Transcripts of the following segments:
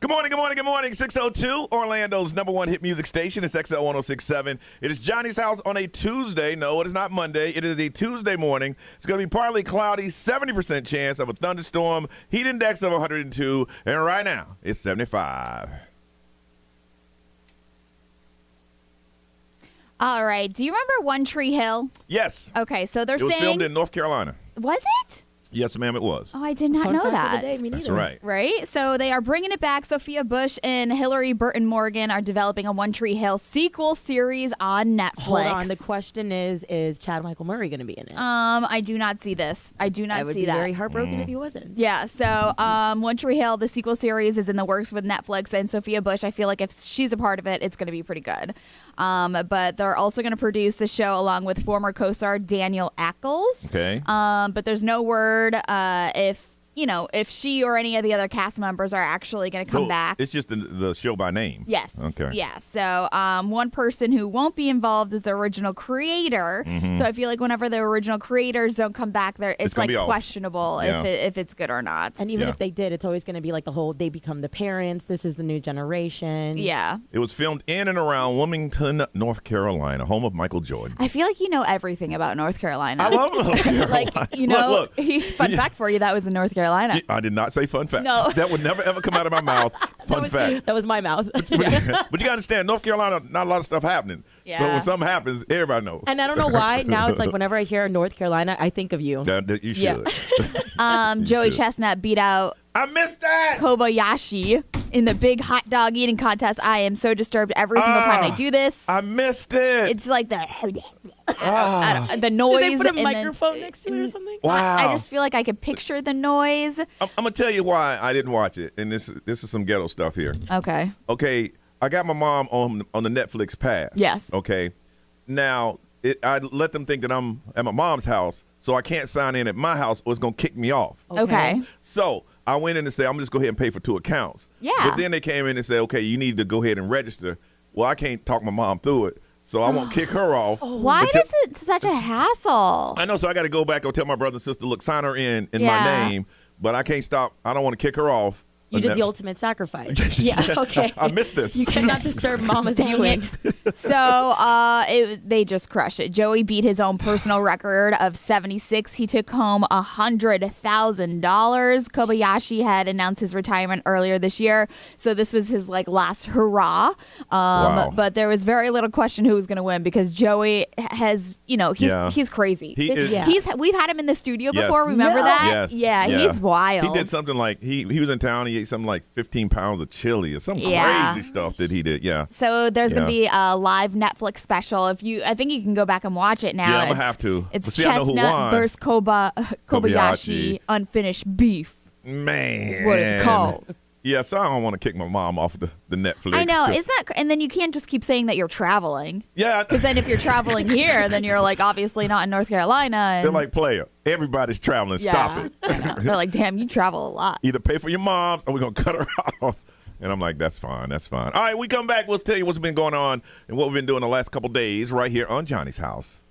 Good morning, good morning, good morning. 602, Orlando's number one hit music station. It's XL 1067. It is Johnny's house on a Tuesday. No, it is not Monday. It is a Tuesday morning. It's going to be partly cloudy, 70% chance of a thunderstorm, heat index of 102, and right now it's 75. All right. Do you remember One Tree Hill? Yes. Okay, so they're It was saying... filmed in North Carolina. Was it? Yes, ma'am, it was. Oh, I did not Fun know fact that. of the day, me That's neither. right. Right? So they are bringing it back. Sophia Bush and Hillary Burton Morgan are developing a One Tree Hill sequel series on Netflix. Hold on. The question is Chad Michael Murray going to be in it? I do not see this. I do not I would see be that. very heartbroken if he wasn't. Yeah, so One Tree Hill, the sequel series, is in the works with Netflix, and Sophia Bush, I feel like if she's a part of it, it's going to be pretty good. But they're also going to produce the show along with former co-star Daniel Ackles. Okay. But there's no word if she or any of the other cast members are actually going to come back. It's just the show by name. Yes. Okay. Yeah. So one person who won't be involved is the original creator. Mm-hmm. So I feel like whenever the original creators don't come back, it's gonna like be off. questionable Yeah. if it's good or not. And even Yeah. if they did, it's always going to be like the whole they become the parents. This is the new generation. Yeah. It was filmed in and around Wilmington, North Carolina, home of Michael Jordan. I feel like you know everything about North Carolina. I love North Carolina. Like, you know, Look. fun fact for you, that was in North Carolina. I did not say fun fact. No. That would never, ever come out of my mouth. Fun fact. That was my mouth. But you got to understand, North Carolina, not a lot of stuff happening. So Yeah. when something happens, everybody knows. And I don't know why. Now it's like whenever I hear North Carolina, I think of you. That you should. Yeah. Joey should. Chestnut beat out I missed that. Kobayashi in the big hot dog eating contest. I am so disturbed every single time they do this. I missed it. It's like the noise. Did they put a and then- microphone next to it or something? Wow. I just feel like I could picture the noise. I'm going to tell you why I didn't watch it. And this is some ghetto stuff here. Okay. Okay, I got my mom on the Netflix pass. Yes. Okay. Now, I let them think that I'm at my mom's house, so I can't sign in at my house or it's going to kick me off. Okay. So I went in and said, I'm just go ahead and pay for 2 accounts. Yeah. But then they came in and said, okay, you need to go ahead and register. Well, I can't talk my mom through it, so I won't kick her off. Why is it such a hassle? I know, so I got to go back and tell my brother and sister, look, sign her in Yeah. my name, but I can't stop. I don't want to kick her off. You And did the that's- ultimate sacrifice. Yeah. Okay. I missed this. You cannot disturb Mama's Dang viewing. it. So they just crushed it. Joey beat his own personal record of 76. He took home $100,000. Kobayashi had announced his retirement earlier this year, so this was his last hurrah. Wow. But there was very little question who was going to win because Joey has, he's crazy. He is. Yeah. We've had him in the studio Yes. before. Remember No. that? Yes. Yeah, he's wild. He did something like he was in town. He ate something like 15 pounds of chili or some Yeah. crazy stuff that he did. Yeah. So there's Yeah. going to be a live Netflix special. I think you can go back and watch it now. Yeah, I'm gonna have to. It's But see, I know who Chestnut won. versus Kobayashi, Kobayashi. unfinished beef. Man, Is what it's called. Yeah, so I don't want to kick my mom off the Netflix. I know. 'cause- Is that? And then you can't just keep saying that you're traveling. Yeah, Because then if you're traveling here, then you're obviously not in North Carolina. And, they're like, player. Everybody's traveling. Stop it. I know. They're like, damn, you travel a lot. Either pay for your mom's or we're gonna cut her off. And I'm like, that's fine. That's fine. All right, we come back. We'll tell you what's been going on and what we've been doing the last couple days right here on Johnny's House.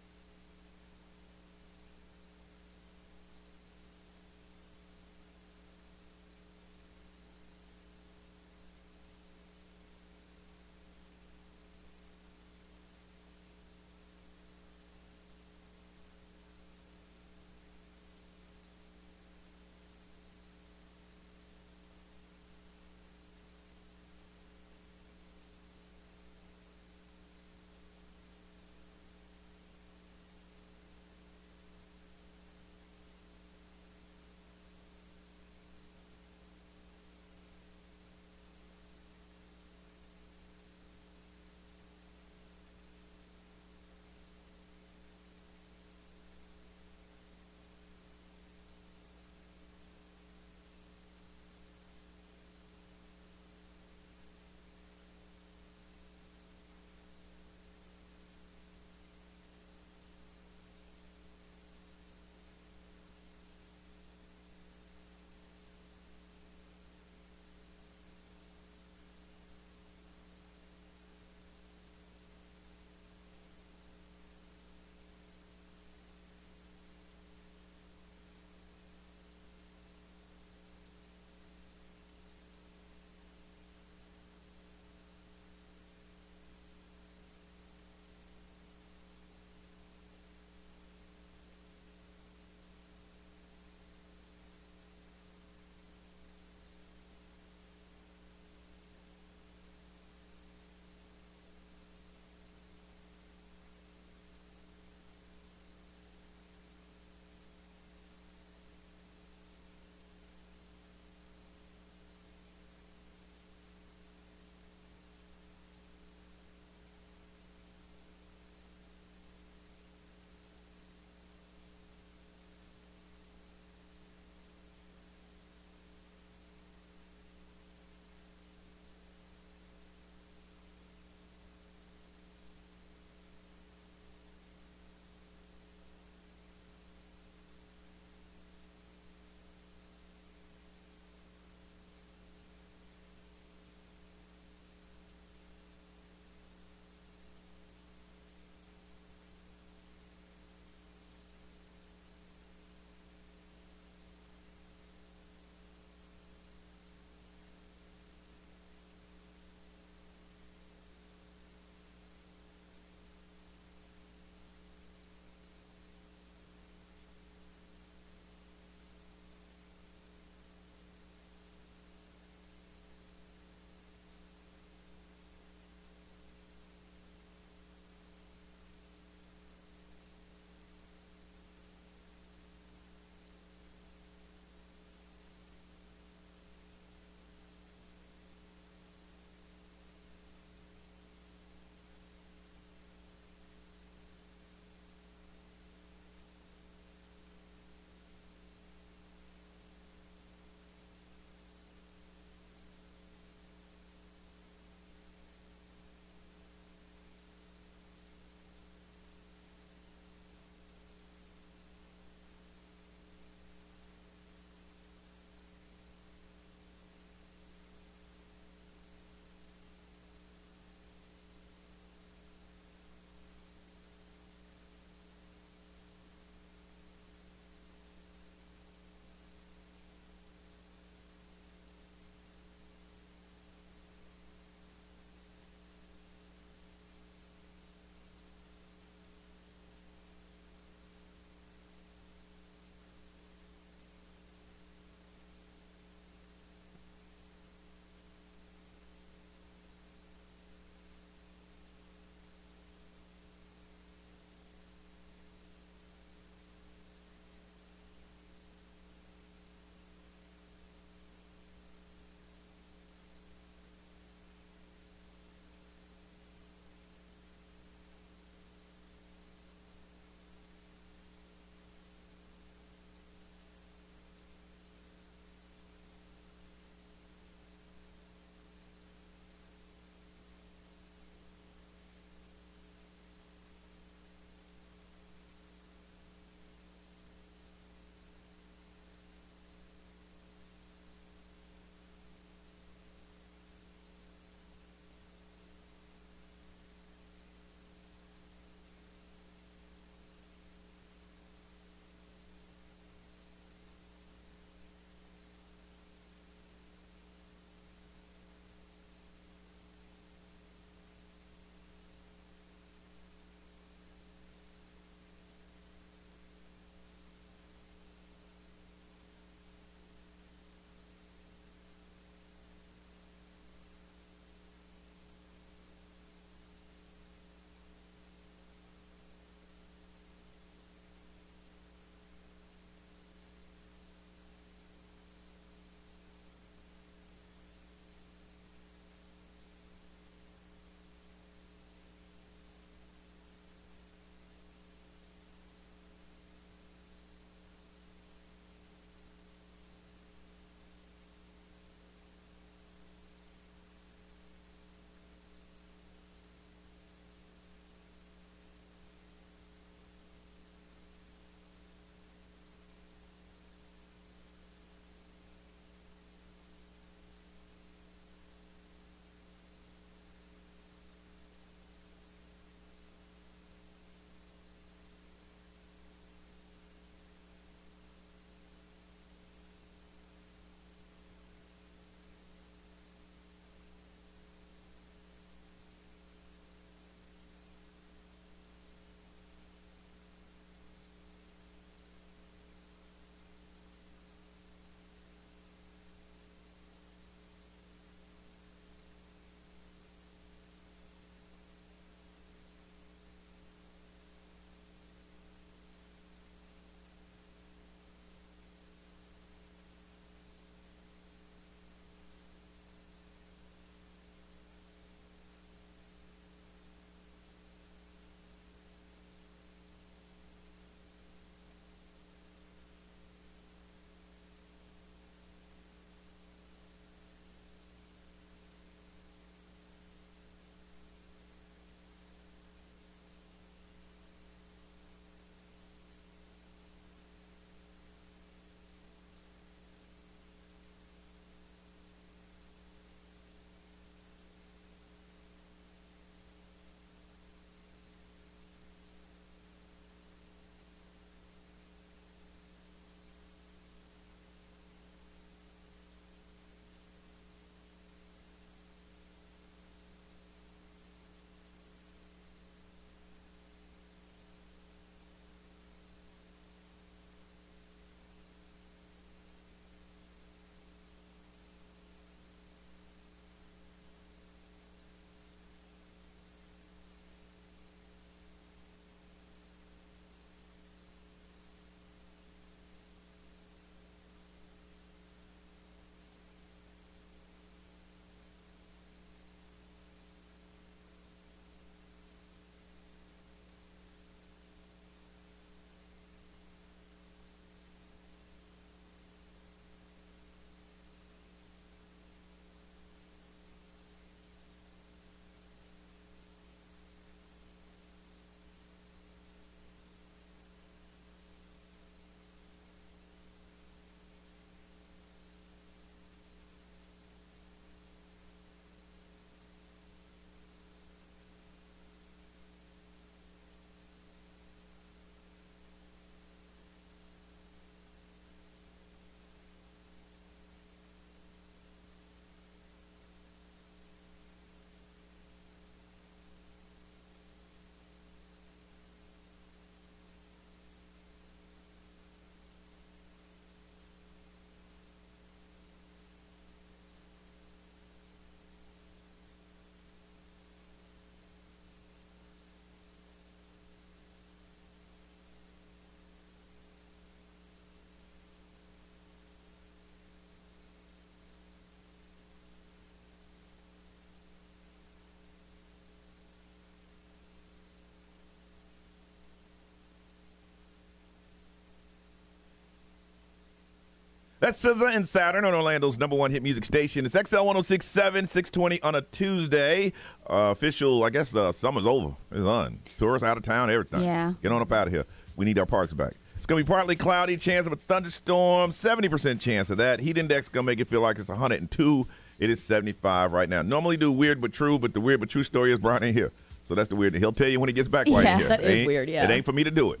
That's SZA and Saturn on Orlando's #1 hit music station. It's XL 106.7, 620 on a Tuesday. Official, I guess summer's over. It's on. Tourists out of town, everything. Yeah. Get on up out of here. We need our parks back. It's going to be partly cloudy, chance of a thunderstorm, 70% chance of that. Heat index going to make it feel like it's 102. It is 75 right now. Normally do weird but true, but the weird but true story is Brian ain't here. So that's the weird. He'll tell you when he gets back why Yeah, he's here. that is weird, yeah. It ain't for me to do it.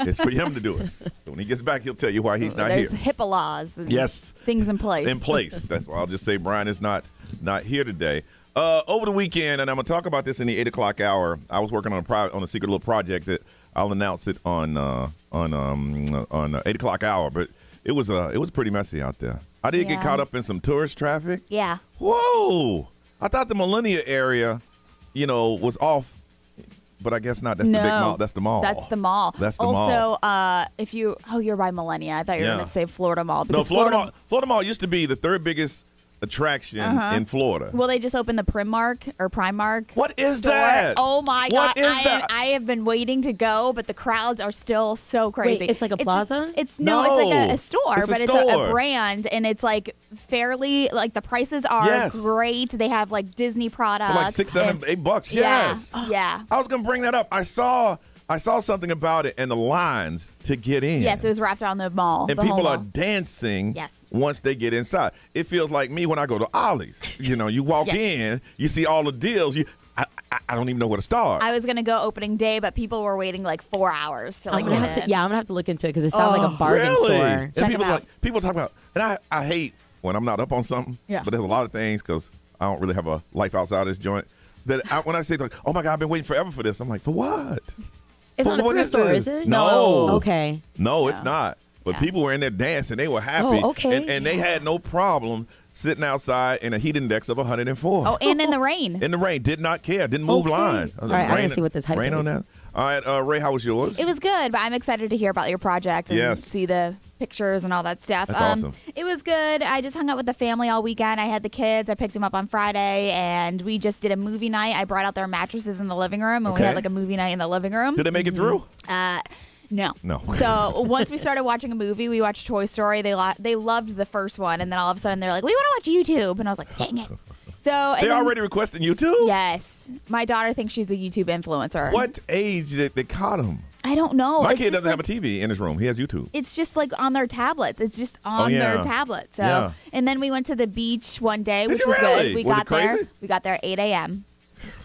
It's for him to do it. So when he gets back, he'll tell you why he's not There's here. HIPAA laws. And Yes. Things in place. In place. That's why I'll just say Brian is not here today. Over the weekend, and I'm going to talk about this in the 8 o'clock hour, I was working on a secret little project that I'll announce it on 8 o'clock hour, but it was pretty messy out there. I did get Yeah. caught up in some tourist traffic. Yeah. Whoa! I thought the Millennia area, was off, but I guess not. That's the big mall. That's the mall. That's the mall. That's the mall. Also, you're by Millennia. I thought you were Yeah. going to say Florida Mall. No, Because Florida Mall used to be the third biggest attraction in Florida. Well, they just opened the Primark. What is store. that? Oh my What God! is that? I have been waiting to go, but the crowds are still so crazy. Wait, it's like a plaza? It's No. like a store, It's a but it's store. a brand, and it's like fairly like the prices are Yes. great. They have like Disney products For like $6, $7, and- $8. Yeah, Yes. yeah. I was gonna bring that up. I saw something about it and the lines to get in. Yes, it was wrapped around the mall. And the whole people are mall. dancing Yes. once they get inside. It feels like me when I go to Ollie's. You walk Yes. in, you see all the deals. I don't even know where to start. I was gonna go opening day, but people were waiting like 4 hours to like I'm gonna get have to. in. Yeah, I'm gonna have to look into it because it sounds like a bargain really? store. And Check people them out. people talk about, and I hate when I'm not up on something. Yeah. But there's a lot of things because I don't really have a life outside this joint. When I say like, oh my God, I've been waiting forever for this. I'm like, for what? It's not a What thrift is store, this? is it? No. Okay. No, it's not. But Yeah. people were in there dancing. They were happy. Oh, okay. And they had no problem sitting outside in a heat index of 104. Oh, and in the rain. In the rain. Did not care. Didn't move Okay. line. All right, I gotta see what this hype rain on is. that. All right, Ray, how was yours? It was good, but I'm excited to hear about your project and Yes. see the pictures and all that stuff. That's awesome. It was good. I just hung out with the family all weekend. I had the kids. I picked them up on Friday, and we just did a movie night. I brought out their mattresses in the living room, and we Okay. had like a movie night in the living room. Did they make it through? No. No. So once we started watching a movie, we watched Toy Story. They loved the first one, and then all of a sudden they're like, "We want to watch YouTube," and I was like, "Dang it!" So and They're then- already requesting YouTube? Yes, my daughter thinks she's a YouTube influencer. What age did they caught him? I don't know. My It's kid just doesn't have a like- TV in his room. He has YouTube. It's just like on their tablets. It's just on yeah. their tablets. So, Yeah. and then we went to the beach one day, Did which you was really? good. We Was it got there. crazy? We got there at 8 a.m.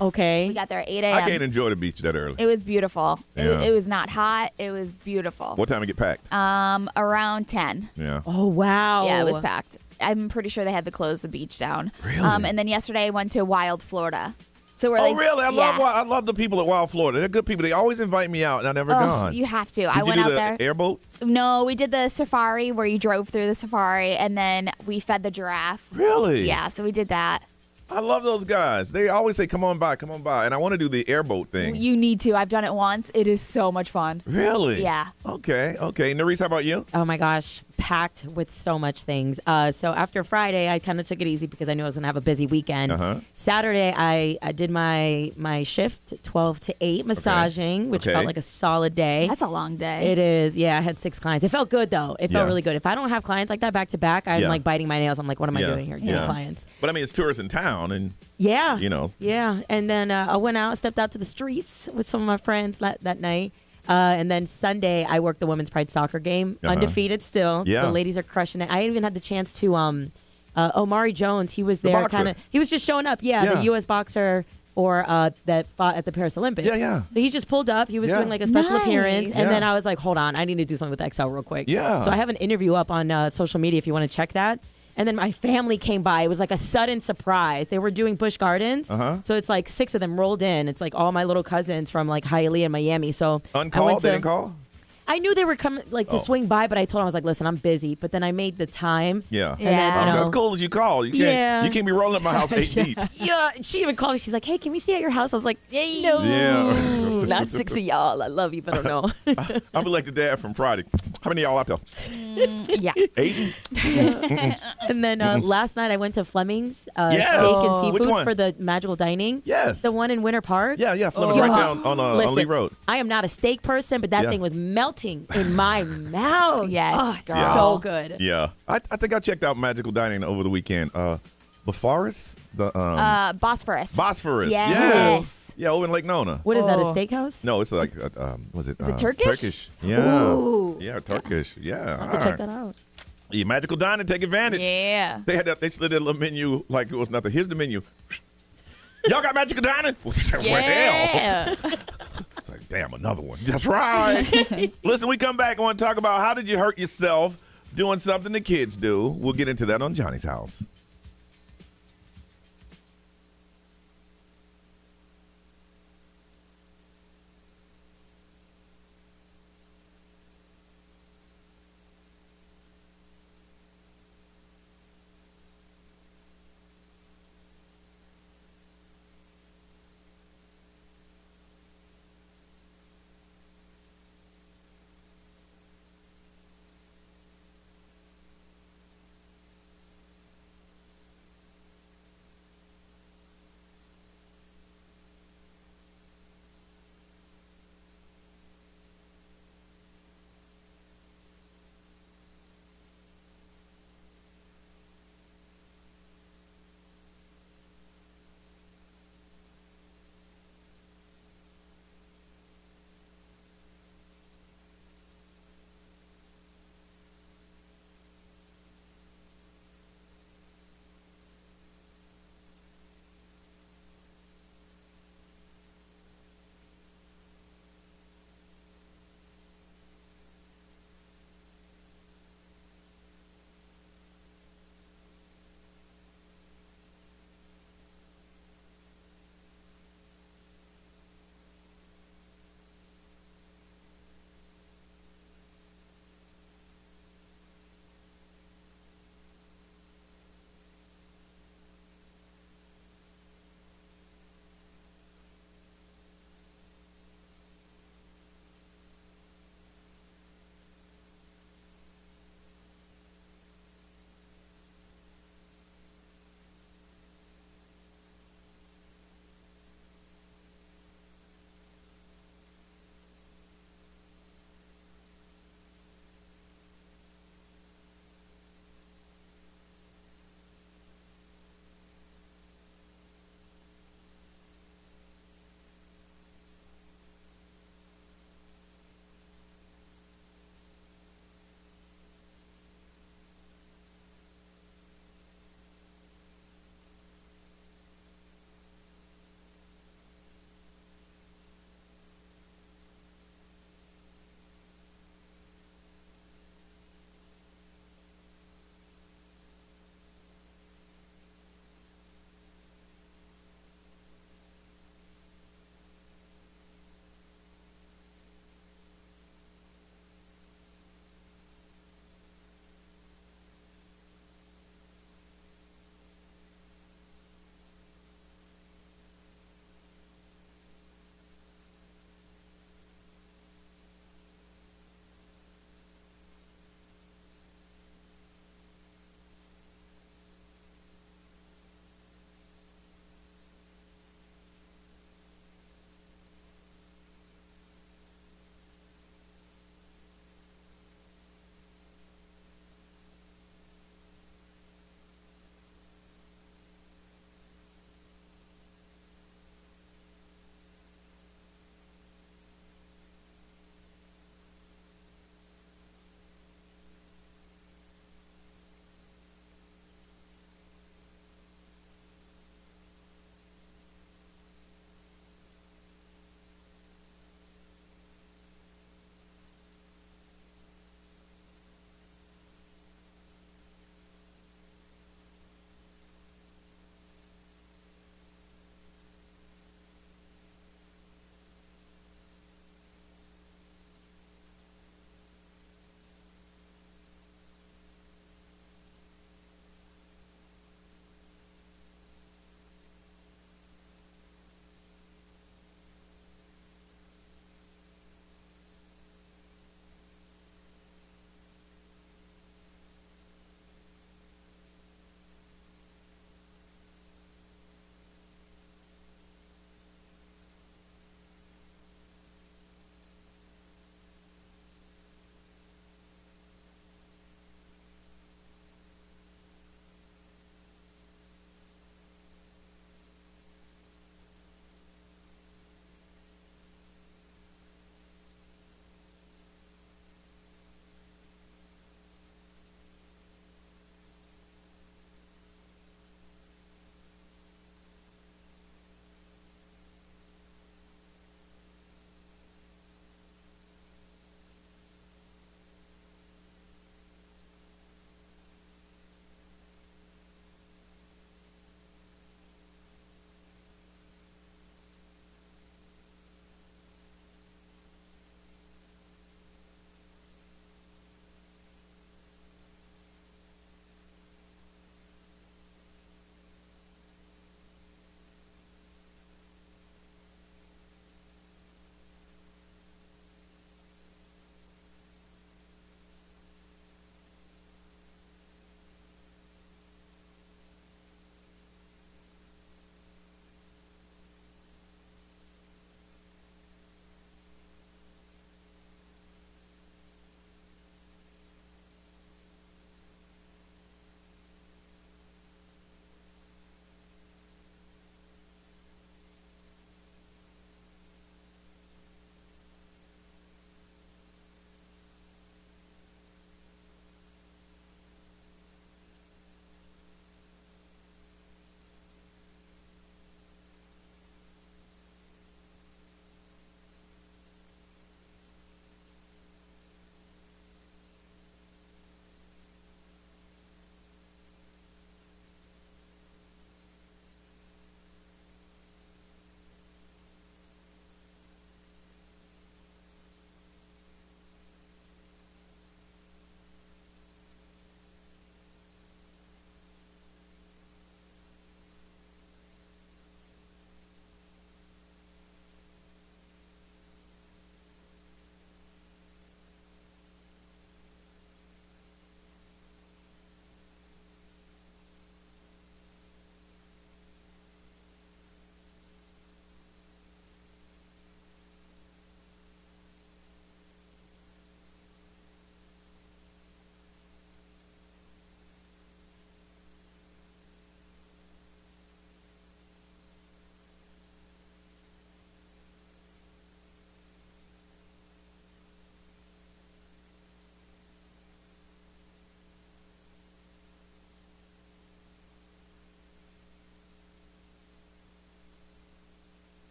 Okay. We got there at 8 I can't a.m. enjoy the beach that early. It was beautiful. Yeah. It was not hot. It was beautiful. What time to get packed? Around 10. Yeah. Oh wow. Yeah, it was packed. I'm pretty sure they had to close the beach down. Really? And then yesterday I went to Wild, Florida. So we're Oh, like, really? yeah. I love the people at Wild Florida. They're good people. They always invite me out, and I never Oh, gone. you have to. Did I you went do out the there. airboat? No, we did the safari where you drove through the safari, and then we fed the giraffe. Really? Yeah, so we did that. I love those guys. They always say, come on by, and I want to do the airboat thing. You need to. I've done it once. It is so much fun. Really? Yeah. Okay. Nerese, how about you? Oh my gosh, packed with so much things. So after Friday, I kind of took it easy because I knew I was gonna have a busy weekend. Uh-huh. Saturday, I did my shift 12 to 8 massaging, which Okay. felt like a solid day. That's a long day. It is. Yeah, I had 6 clients. It felt good though. It felt Yeah. really good. If I don't have clients like that back to back, I'm Yeah. like biting my nails. I'm like, what am I doing here? Getting clients. But I mean, it's tourists in town, and Yeah. know. Yeah. And then I went out, stepped out to the streets with some of my friends that night. And then Sunday, I worked the Women's Pride soccer game, undefeated still. Yeah. The ladies are crushing it. I even had the chance to, Omari Jones, he was there boxer. kind of, he was just showing up. Yeah, Yeah. the U.S. boxer that fought at the Paris Olympics. Yeah. So he just pulled up. He was Yeah. doing like a special Nice. appearance. And Yeah. then I was like, hold on, I need to do something with XL real quick. Yeah. So I have an interview up on social media if you want to check that. And then my family came by. It was like a sudden surprise. They were doing Busch Gardens. Uh-huh. So it's like 6 of them rolled in. It's like all my little cousins from like Hialeah and Miami. So I uncalled. went They to, didn't call? I knew they were coming like to Oh. swing by, but I told them, I was like, listen, I'm busy. But then I made the time. Yeah. And then, Yeah. you know, That's cool as you call. You Yeah. can't be rolling up my house 8 deep. Yeah, she even called me. She's like, hey, can we stay at your house? I was like, Yay. no, Yeah. not 6 of y'all. I love you, but I don't know. I'll be like the dad from Friday. How many of y'all out there? Yeah. 8? And then last night I went to Fleming's Yes. Steak and Oh. Which Seafood one? for the Magical Dining. Yes. The one in Winter Park. Yeah. Fleming, right down on Listen, Lee Road. I am not a steak person, but that Yeah. thing was melting in my mouth. Yes, Oh, it's girl. so good. Yeah. I think I checked out Magical Dining over the weekend. Bosphorus? Bosphorus. Bosphorus. Yes. Yeah, over in Lake Nona. What is that, a Oh. steakhouse? No, it's like, was it? Is it Turkish? Turkish. Yeah. Ooh. Yeah, Turkish. Yeah. I'll have to check that out. Yeah, Magical Dining, take advantage. Yeah. They slid their little menu like it was nothing. Here's the menu. Y'all got Magical Dining? Well, hell. Yeah. It's like, damn, another one. That's right. Listen, we come back and want to talk about how did you hurt yourself doing something the kids do. We'll get into that on Johnny's House.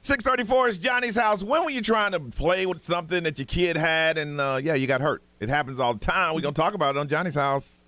634 is Johnny's house. When were you trying to play with something that your kid had and, you got hurt? It happens all the time. We're going to talk about it on Johnny's house.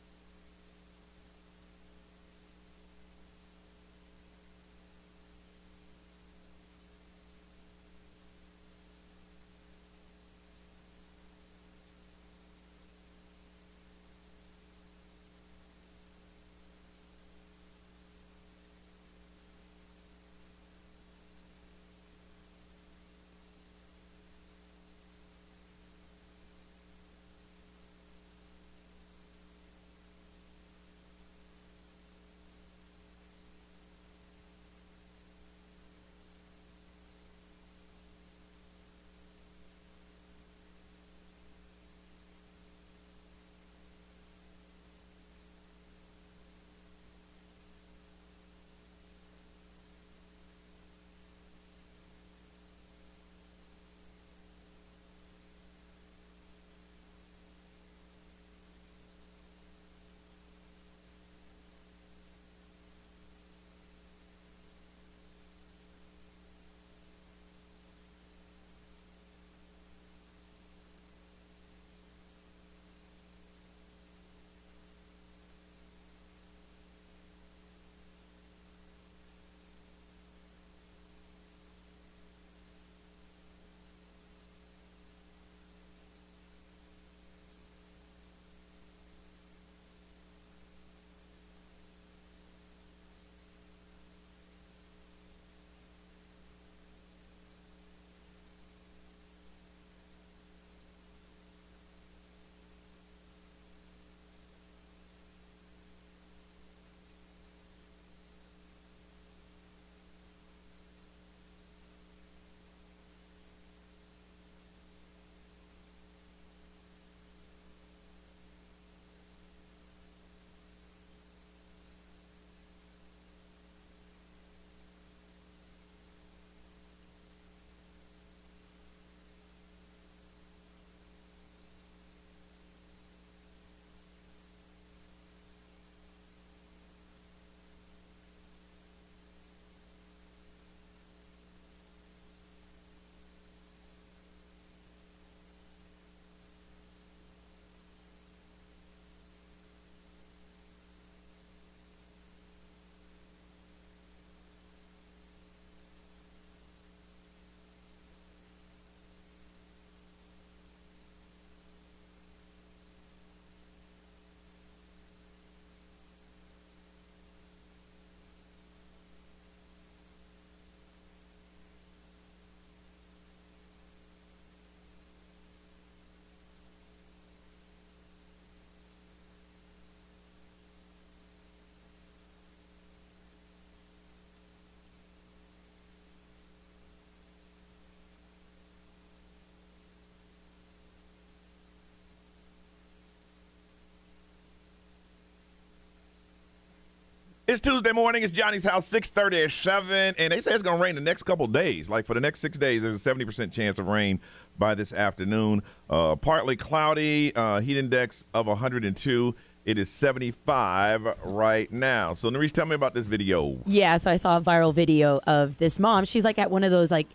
It's Tuesday morning. It's Johnny's house, 6:30 at 7, and they say it's going to rain the next couple of days. Like for the next 6 days, there's a 70% chance of rain by this afternoon. Partly cloudy, heat index of 102. It is 75 right now. So, Nerese, tell me about this video. Yeah, so I saw a viral video of this mom. She's like at one of those, like,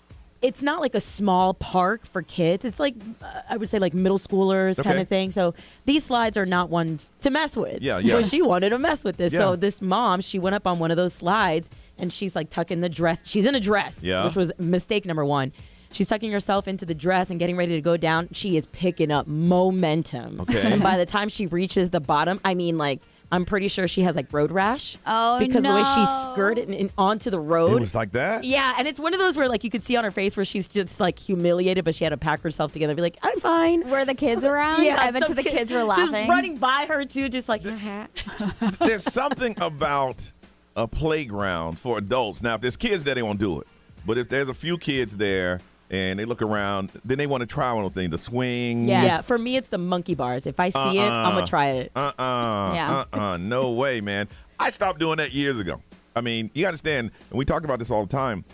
it's not like a small park for kids. It's like, I would say like middle schoolers kind of thing. So these slides are not ones to mess with. Yeah. But she wanted to mess with this. Yeah. So this mom, she went up on one of those slides and she's like tucking the dress. She's in a dress, which was mistake number one. She's tucking herself into the dress and getting ready to go down. She is picking up momentum. Okay. And by the time she reaches the bottom, I mean, like, I'm pretty sure she has like road rash. Oh, because no. the way she skirted onto the road. It was like that? Yeah, and it's one of those where like you could see on her face where she's just like humiliated, but she had to pack herself together and be like, I'm fine. Were the kids around? Yeah, I bet some the kids were laughing. Just running by her too, just like, There's something about a playground for adults. Now, if there's kids there, they won't do it. But if there's a few kids there and they look around, then they want to try one of those things, the swings. Yes. Yeah, for me, it's the monkey bars. If I see it, I'm going to try it. No way, man. I stopped doing that years ago. I mean, you understand, and we talk about this all the time.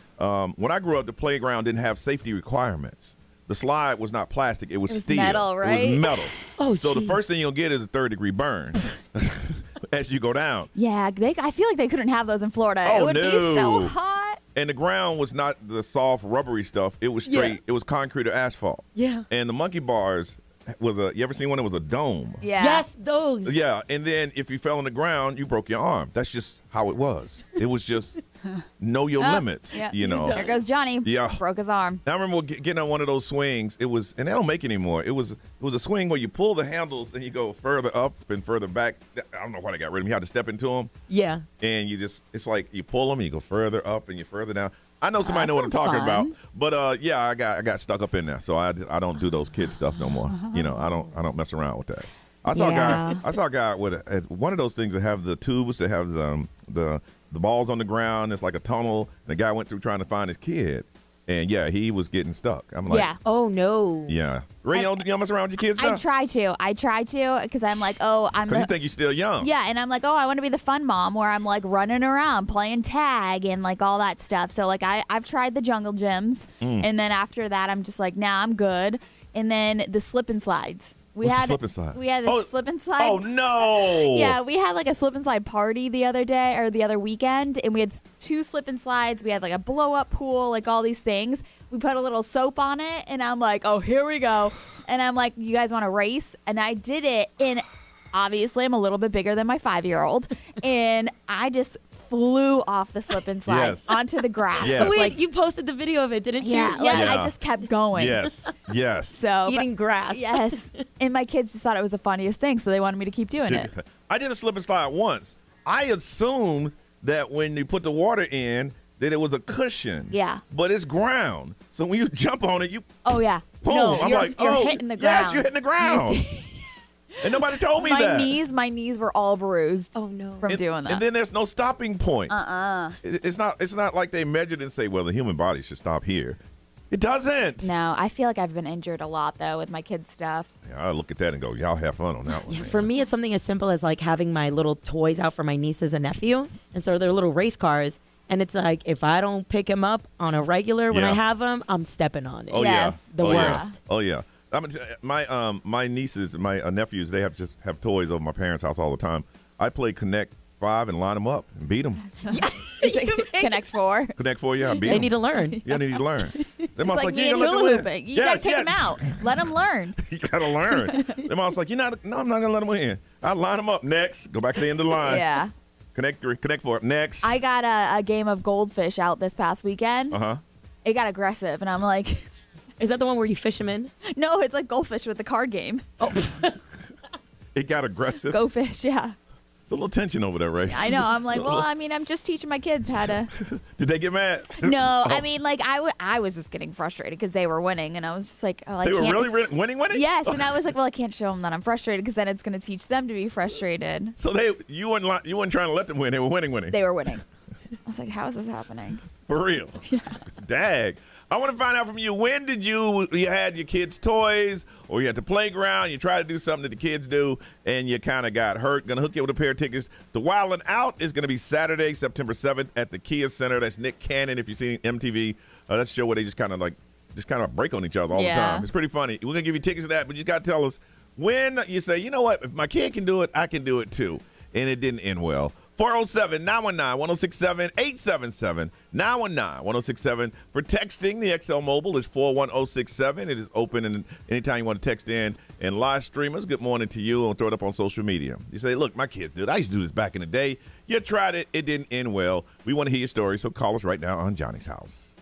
When I grew up, the playground didn't have safety requirements. The slide was not plastic. It was steel. Metal, right? It was metal. Oh, so the geez. first thing you'll get is a third-degree burn as you go down. Yeah, I feel like they couldn't have those in Florida. Oh, It would be no. so hot. And the ground was not the soft rubbery stuff. It was straight. Yeah. It was concrete or asphalt. Yeah. And the monkey bars was you ever seen one that was a dome? Yeah. Yes, those. Yeah, and then if you fell on the ground, you broke your arm. That's just how it was. It was just know your limits, Yeah. you know. There goes Johnny. Yeah. Broke his arm. I remember getting on one of those swings. It was, and they don't make it anymore. It was a swing where you pull the handles and you go further up and further back. I don't know why they got rid of them. You had to step into them, Yeah. and it's like you pull them and you go further up and you're further down. I know somebody that know what I'm sounds talking fun. about, but yeah, I got stuck up in there, so I don't do those kid stuff no more. You know, I don't mess around with that. I saw Yeah. a guy with one of those things that have the tubes that have the balls on the ground. It's like a tunnel, and the guy went through trying to find his kid, and yeah, he was getting stuck. I'm like, Yeah. Oh no. yeah. Ray, you don't mess around with your kids I now? try to because I'm like, oh, I'm Because the you think you're still young. yeah, and I'm like, oh, I want to be the fun mom where I'm like running around playing tag and like all that stuff. So like I've tried the jungle gyms, and then after that I'm just like, nah, I'm good. And then the slip and slides. What's the slip and slide? We had a slip and slide. Oh no! Yeah, we had like a slip and slide party the other day or the other weekend, and we had 2 slip and slides. We had like a blow up pool, like all these things. We put a little soap on it, and I'm like, oh, here we go. And I'm like, you guys want to race? And I did it, and obviously I'm a little bit bigger than my 5-year-old, and I just flew off the slip and slide Yes. onto the grass. Yes. Just Wait, like, you posted the video of it, didn't you? yeah, like Yeah. I just kept going. Yes, yes. So Eating grass. yes, and my kids just thought it was the funniest thing, so they wanted me to keep doing it. I did a slip and slide once. I assumed that when you put the water in, that it was a cushion. Yeah. But it's ground. So when you jump on it, you Oh yeah. boom. No, I'm you're, like, you're oh, hitting the ground. yes, you're hitting the ground. And nobody told me my that. my knees were all bruised. Oh no. From doing that. And then there's no stopping point. It's not like they measured and say, well, the human body should stop here. It doesn't. No, I feel like I've been injured a lot though with my kids' stuff. Yeah, I look at that and go, y'all have fun on that one. Yeah, man. for me, it's something as simple as like having my little toys out for my nieces and nephew, and so they're little race cars. And it's like if I don't pick him up on a regular when I Yeah. have him, I'm stepping on it. Oh Yes. yeah, The oh, worst. Yeah. Oh yeah. My nieces, my nephews, they have toys over my parents' house all the time. I play Connect 5 and line them up and beat them. Connect 4. Connect 4, yeah, beat They them. need to learn. Yeah, they need to learn. Them It's mom's like me you and ain't gonna hula let them win. hooping. You Yes, gotta take yes. them out. Let them learn. You gotta learn. Them mom's like, no, I'm not gonna let them win. I line them up next. Go back to the end of the line. Yeah. Connect 3, Connect 4 next. I got a game of goldfish out this past weekend. Uh-huh. It got aggressive, and I'm like, Is that the one where you fish them in? no, it's like goldfish with the card game. It got aggressive. Go fish, yeah. There's a little tension over there, Ray. I know. I'm like, well, I mean, I'm just teaching my kids how to. Did they get mad? No, Oh. I mean, like I was just getting frustrated because they were winning, and I was just like, oh, I They were can't. really winning? Yes, and I was like, well, I can't show them that I'm frustrated because then it's going to teach them to be frustrated. So you weren't trying to let them win. They were winning. They were winning. I was like, how is this happening? For real. Yeah. Dag. I want to find out from you, when did you had your kids' toys or you at the playground, you tried to do something that the kids do, and you kind of got hurt? Going to hook you up with a pair of tickets. The Wildin' Out is going to be Saturday, September 7th at the Kia Center. That's Nick Cannon, if you've seen MTV. That's a show where they just kind of break on each other all the Yeah. time. It's pretty funny. We're going to give you tickets to that, but you got to tell us when you say, you know what, if my kid can do it, I can do it too. And it didn't end well. 407-919-1067, 877-919-1067. For texting, the XL Mobile is 41067. It is open, and anytime you want to text in and live streamers, good morning to you, and throw it up on social media. You say, look, my kids did it. I used to do this back in the day. You tried it. It didn't end well. We want to hear your story, so call us right now on Johnny's House.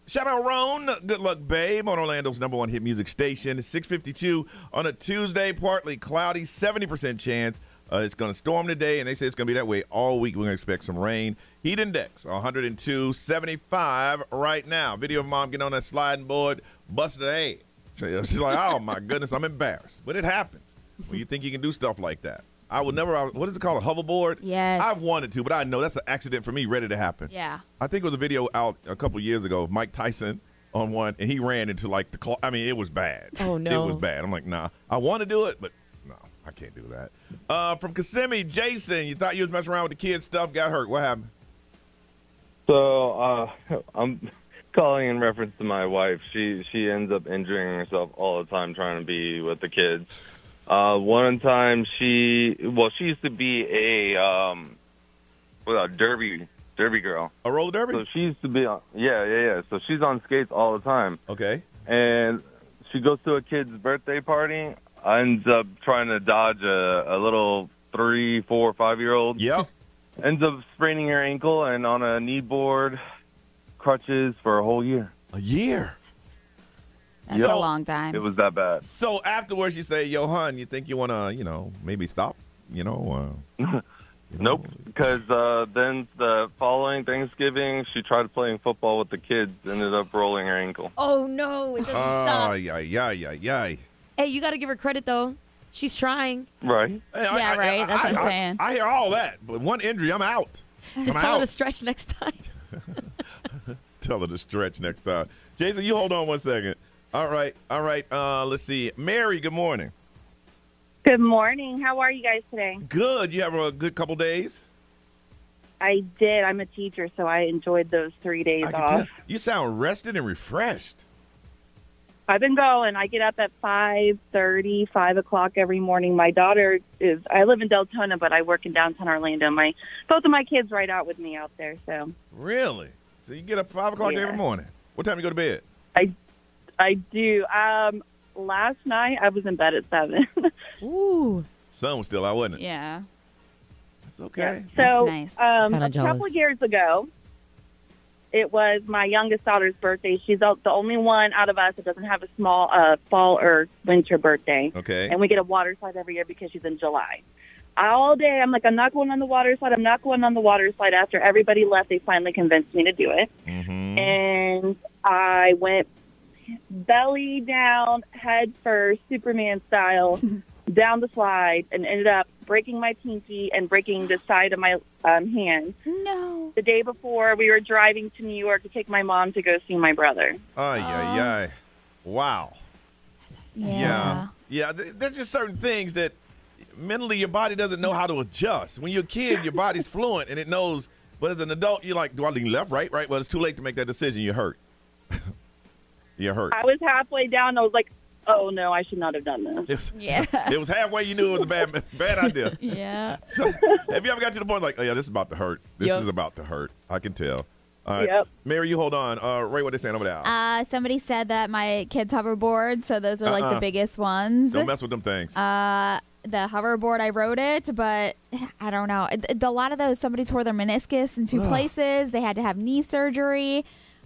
Chaperone, Good Luck Babe on Orlando's #1 hit music station. It's 6:52 on a Tuesday, partly cloudy, 70% chance. It's going to storm today, and they say it's going to be that way all week. We're going to expect some rain. Heat index, 102, 75 right now. Video of mom getting on that sliding board, busting her ass. She's like, oh, my goodness, I'm embarrassed. But it happens when you think you can do stuff like that. I would never, what is it called, a hoverboard? Yes. I've wanted to, but I know that's an accident for me ready to happen. Yeah. I think it was a video out a couple years ago of Mike Tyson on one, and he ran into like the I mean, it was bad. Oh, no. It was bad. I'm like, nah, I want to do it, but no, I can't do that. From Kissimmee, Jason, you thought you was messing around with the kids stuff, got hurt. What happened? So I'm calling in reference to my wife. She ends up injuring herself all the time trying to be with the kids. One time she used to be a derby girl. A roller derby? So she used to be on, yeah. So she's on skates all the time. Okay. And she goes to a kid's birthday party, ends up trying to dodge a little 3, 4, 5-year-old. Yep. Ends up spraining her ankle and on a knee board, crutches for a whole year. A year? That's a long time. It was that bad. So afterwards you say, yo, hon, you think you want to, maybe stop? Nope, because then the following Thanksgiving, she tried playing football with the kids, ended up rolling her ankle. Oh, no. It doesn't stop. Yeah. Hey, you got to give her credit, though. She's trying. Right. Yeah, right. That's what I'm saying. I hear all that, but one injury, I'm out. Just tell her to stretch next time. Tell her to stretch next time. Jason, you hold on one second. All right. Let's see. Mary, good morning. Good morning. How are you guys today? Good. You have a good couple days? I did. I'm a teacher, so I enjoyed those 3 days I can off. tell. You sound rested and refreshed. I've been going. I get up at 5:30, 5 o'clock every morning. My daughter I live in Deltona, but I work in downtown Orlando. Both of my kids ride out with me out there. So Really? So you get up 5 o'clock Yeah. every morning. What time you go to bed? I do. Last night I was in bed at 7. Ooh. Sun was still out, wasn't it? Yeah. That's okay. So nice. Kinda a couple jealous. of years ago, it was my youngest daughter's birthday. She's the only one out of us that doesn't have a small fall or winter birthday. Okay. And we get a water slide every year because she's in July. All day, I'm like, I'm not going on the water slide. I'm not going on the water slide. After everybody left, they finally convinced me to do it. Mm-hmm. And I went belly down, head first, Superman style, down the slide, and ended up breaking my pinky and breaking the side of my hand. No. The day before, we were driving to New York to take my mom to go see my brother. Ay. Wow. Yeah. Yeah, there's just certain things that mentally your body doesn't know how to adjust. When you're a kid, your body's fluent and it knows, but as an adult, you're like, do I lean left, right? Well, it's too late to make that decision. You're hurt. You're hurt. I was halfway down. I was like, oh, no, I should not have done this. It was halfway you knew it was a bad idea. Yeah. So, have you ever got to the point like, oh, yeah, this is about to hurt. This is about to hurt. I can tell. All right. Yep. Mary, you hold on. Ray, what they saying over there? Somebody said that my kids hoverboard, so those are like the biggest ones. Don't mess with them things. The hoverboard, I rode it, but I don't know. A lot of those, somebody tore their meniscus in 2 places. They had to have knee surgery.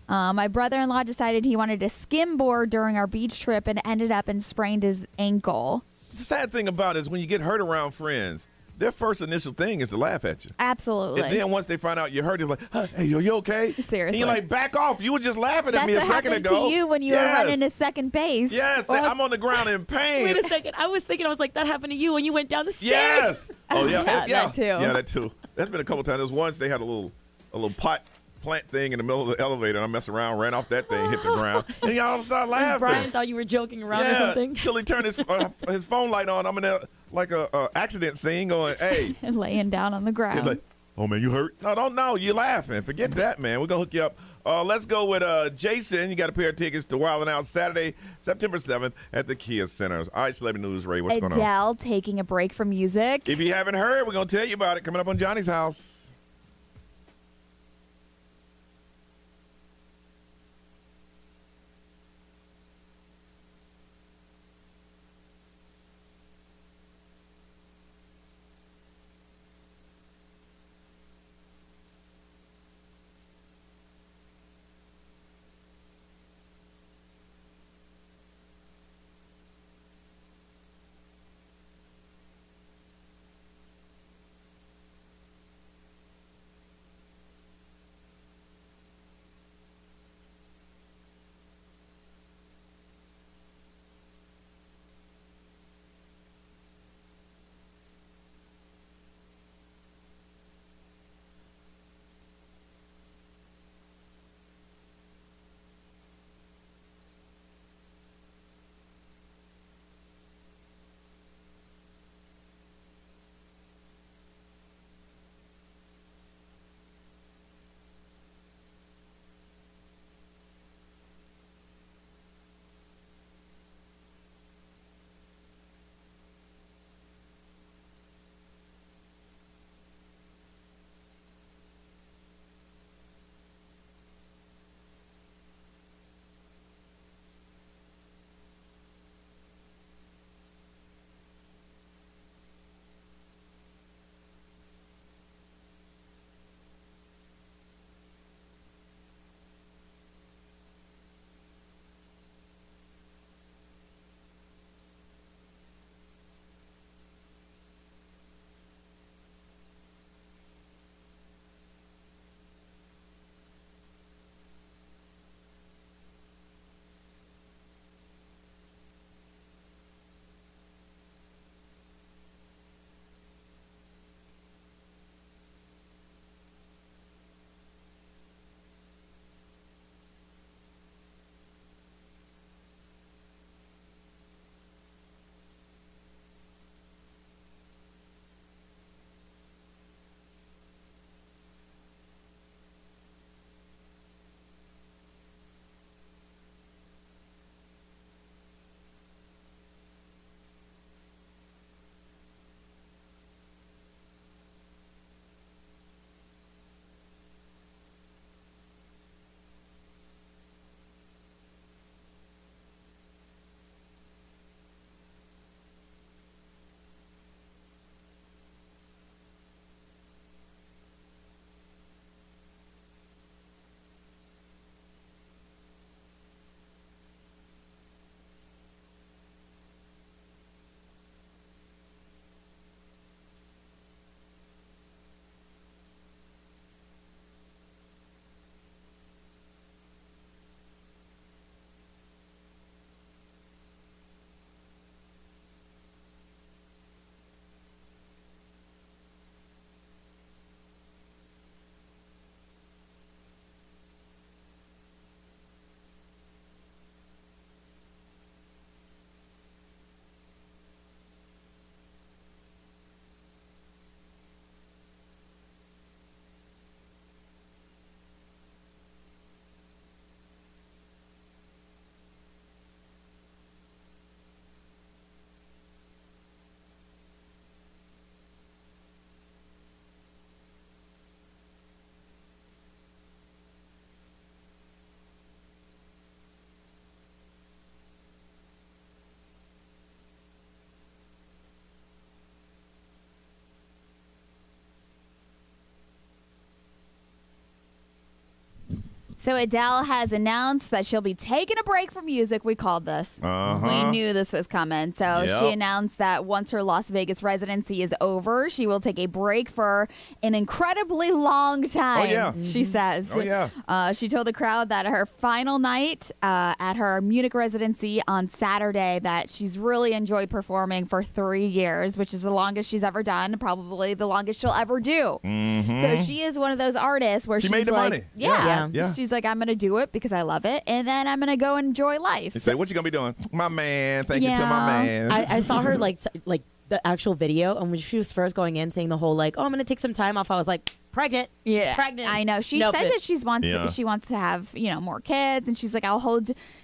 My brother-in-law decided he wanted to skimboard during our beach trip and ended up and sprained his ankle. The sad thing about it is when you get hurt around friends, their first initial thing is to laugh at you. Absolutely. And then once they find out you're hurt, it's like, hey, you okay? Seriously. And you're like, back off. You were just laughing at me a That's what second happened ago. to you when you were running to second base. Yes, I'm on the ground in pain. Wait a second. I was like, that happened to you when you went down the stairs. Yes. Oh, yeah. That too. Yeah, that too. That's been a couple times. There was once they had a little pot plant thing in the middle of the elevator, and I messed around, ran off that thing, hit the ground, and y'all started laughing. And Brian thought you were joking around or something. Till he turned his phone light on. I'm in there like a accident scene going, hey. And laying down on the ground. He's like, oh, man, you hurt? No, don't know. You're laughing. Forget that, man. We're going to hook you up. Let's go with Jason. You got a pair of tickets to Wild 'N Out Saturday, September 7th at the Kia Centers. All right, Celebrity News, Ray, what's going on? Adele taking a break from music. If you haven't heard, we're going to tell you about it coming up on Johnny's House. So Adele has announced that she'll be taking a break from music. We called this. Uh-huh. We knew this was coming. So Yep. she announced that once her Las Vegas residency is over, she will take a break for an incredibly long time. Oh, yeah. She says. Oh, yeah. She told the crowd that her final night at her Munich residency on Saturday that she's really enjoyed performing for 3 years, which is the longest she's ever done, probably the longest she'll ever do. So she is one of those artists where She she's made the like, money. Yeah. Yeah. She's like, I'm going to do it because I love it, and then I'm going to go enjoy life. You say, what you gonna be doing? My man. Thank you to Yeah. my man. I saw her like the actual video, and when she was first going in saying the whole like, oh, I'm gonna take some time off, I was like, pregnant. She's Yeah, pregnant. I know. She Nope. says that she wants to have more kids, and she's like,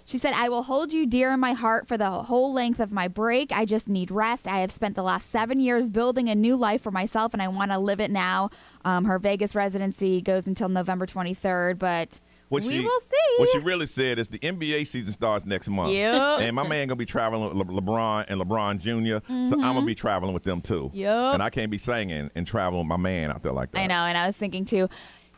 She said, I will hold you dear in my heart for the whole length of my break. I just need rest. I have spent the last 7 years building a new life for myself, and I want to live it now. Her Vegas residency goes until November 23rd, but we will see. What she really said is the NBA season starts next month. Yep. And my man gonna be traveling with LeBron and LeBron Jr. So I'm gonna be traveling with them too. Yep. And I can't be singing and traveling with my man out there like that. I know, and I was thinking too,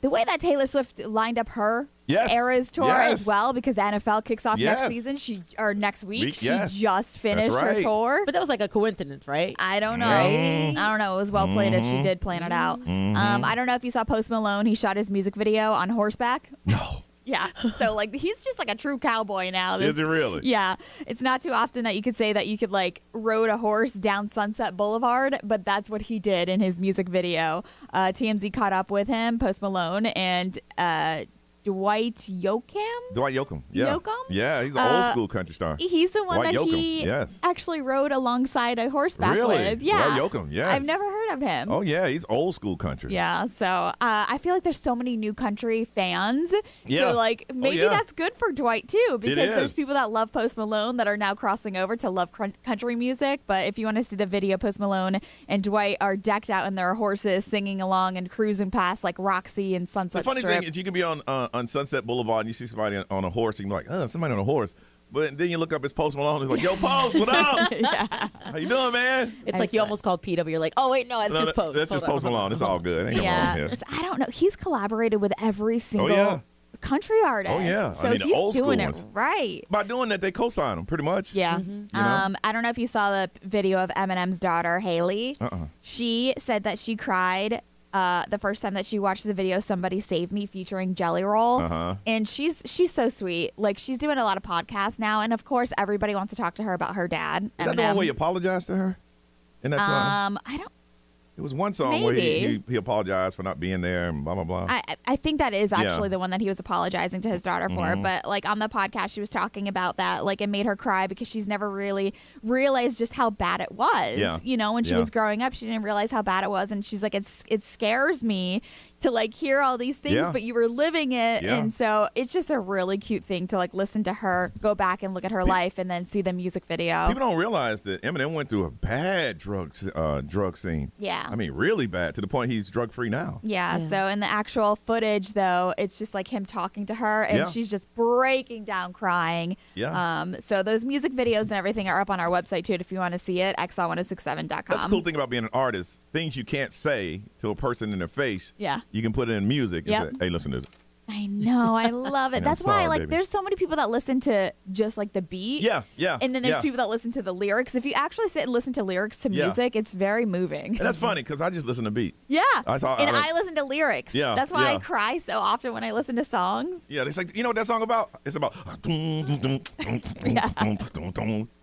the way that Taylor Swift lined up her Yes. Eras tour Yes. as well, because the NFL kicks off Yes. next season. Next week. Yes. She just finished her right. tour. But that was like a coincidence, right? I don't know. Right. I don't know. It was well played if she did plan it out. I don't know if you saw Post Malone. He shot his music video on horseback. No. Yeah. So he's just like a true cowboy now. Is he really? Yeah. It's not too often that you could say that you could rode a horse down Sunset Boulevard, but that's what he did in his music video. TMZ caught up with him, Post Malone, and Dwight Yoakam. Dwight Yoakam. Yeah. Yoakam? Yeah, he's an old school country star. He's the one Dwight that Yoakam, he yes. actually rode alongside a horseback Really? with. Yeah. Dwight Yoakam, yes. I've never heard of him. Oh yeah, he's old school country. Yeah, so I feel like there's so many new country fans. Yeah. So maybe yeah. that's good for Dwight too, because there's is. people that love Post Malone that are now crossing over to love country music. But if you want to see the video, Post Malone and Dwight are decked out in their horses, singing along and cruising past Roxy and Sunset The funny Strip. thing is you can be on Sunset Boulevard and you see somebody on a horse and you're like, oh, somebody on a horse. But then you look up, it's Post Malone. It's like, yo, Post, what up? How you doing, man? It's like you almost called Peter, but you're like, oh wait, no, it's just Post. That's just Hold Post on. Malone. It's all good. Ain't no Yeah, wrong here. I don't know. He's collaborated with every single yeah. country artist. Oh, yeah. I So mean, the he's old school doing it ones. right. By doing that, they co-sign him pretty much. Yeah. You know? I don't know if you saw the video of Eminem's daughter, Haley. She said that she cried the first time that she watched the video Somebody Save Me featuring Jelly Roll. And she's so sweet. She's doing a lot of podcasts now, and of course everybody wants to talk to her about her dad. Is that the one where you apologized to her? In that song? I don't It was one song where Maybe. he apologized for not being there and blah, blah, blah. I think that is actually Yeah. the one that he was apologizing to his daughter for. But on the podcast, she was talking about that. It made her cry because she's never really realized just how bad it was. Yeah. When she Yeah. was growing up, she didn't realize how bad it was. And she's like, it scares me to hear all these things, Yeah. but you were living it. Yeah. And so it's just a really cute thing to listen to her, go back and look at her life and then see the music video. People don't realize that Eminem went through a bad drug scene. Yeah. I mean, really bad, to the point he's drug-free now. Yeah, so in the actual footage, though, it's just him talking to her, and Yeah. she's just breaking down crying. Yeah. So those music videos and everything are up on our website, too, if you want to see it, xl1067.com. That's the cool thing about being an artist. Things you can't say to a person in their face, Yeah. you can put it in music and Yep. say, hey, listen to this. I know. I love it. I'm That's why, sorry, baby. there's so many people that listen to just, the beat. Yeah, yeah. And then there's yeah. people that listen to the lyrics. If you actually sit and listen to lyrics to Yeah. music, it's very moving. And that's funny because I just listen to beats. Yeah. I I listen to lyrics. Yeah, That's why I yeah. cry so often when I listen to songs. Yeah, they say, you know what that song about? It's about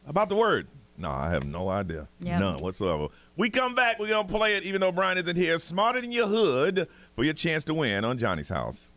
about the words. No, I have no idea. Yep. None whatsoever. We come back, we're going to play it even though Brian isn't here. Smarter Than Your Hood for your chance to win on Johnny's House.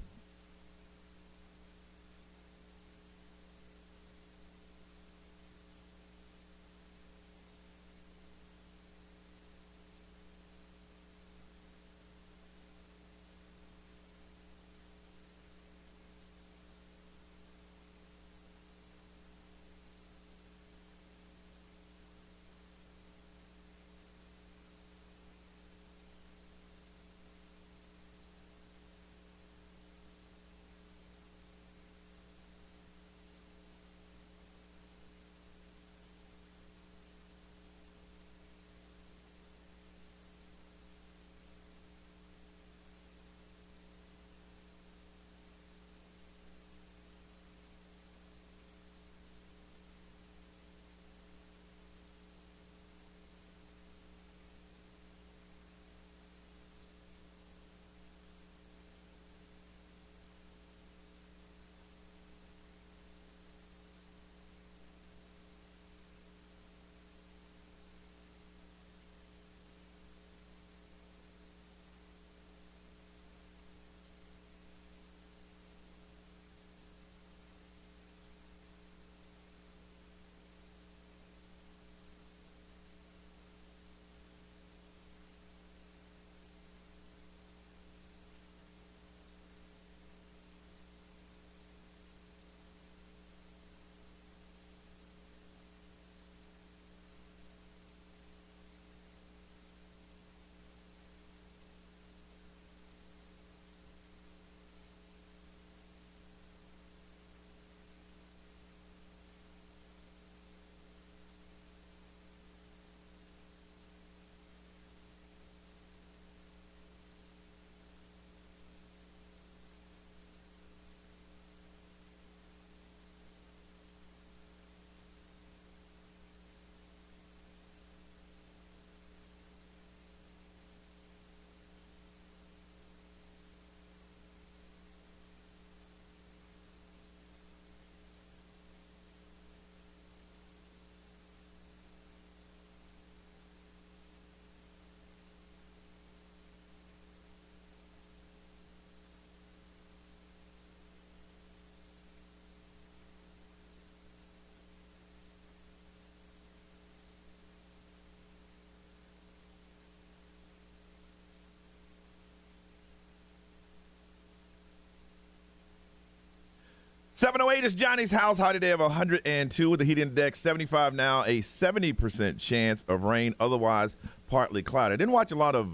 708 is Johnny's house. High today of 102 with the heat index 75 now, a 70% chance of rain, otherwise partly cloudy. I didn't watch a lot of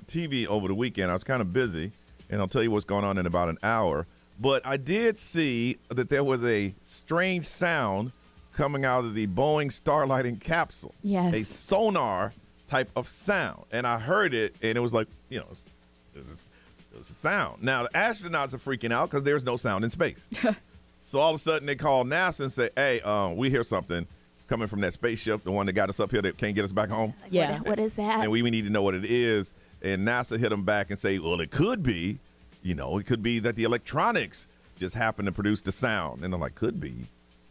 TV over the weekend. I was kind of busy, and I'll tell you what's going on in about an hour. But I did see that there was a strange sound coming out of the Boeing Starlighting capsule. Yes. A sonar type of sound. And I heard it, and it was like, it was a sound. Now, the astronauts are freaking out because there's no sound in space. So all of a sudden they call NASA and say, hey, we hear something coming from that spaceship, the one that got us up here that can't get us back home. Yeah. What is that? And we need to know what it is. And NASA hit them back and say, well, it could be, it could be that the electronics just happen to produce the sound. And I'm like, could be.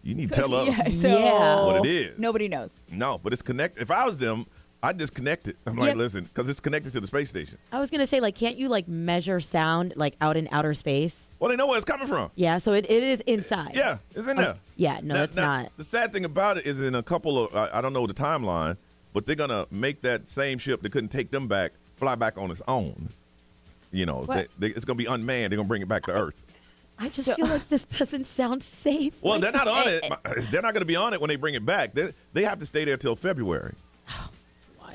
You need to tell us what it is. Nobody knows. No, but it's connected. If I was them, I'd disconnect it. I'm like, listen, because it's connected to the space station. I was gonna say, can't you measure sound out in outer space? Well, they know where it's coming from. Yeah, so it is inside. Yeah, it's in there. Yeah, no, it's not. The sad thing about it is in a couple of, I don't know the timeline, but they're going to make that same ship that couldn't take them back fly back on its own. It's going to be unmanned. They're going to bring it back to Earth. I just feel like this doesn't sound safe. Well, they're not on it. They're not going to be on it when they bring it back. They have to stay there till February.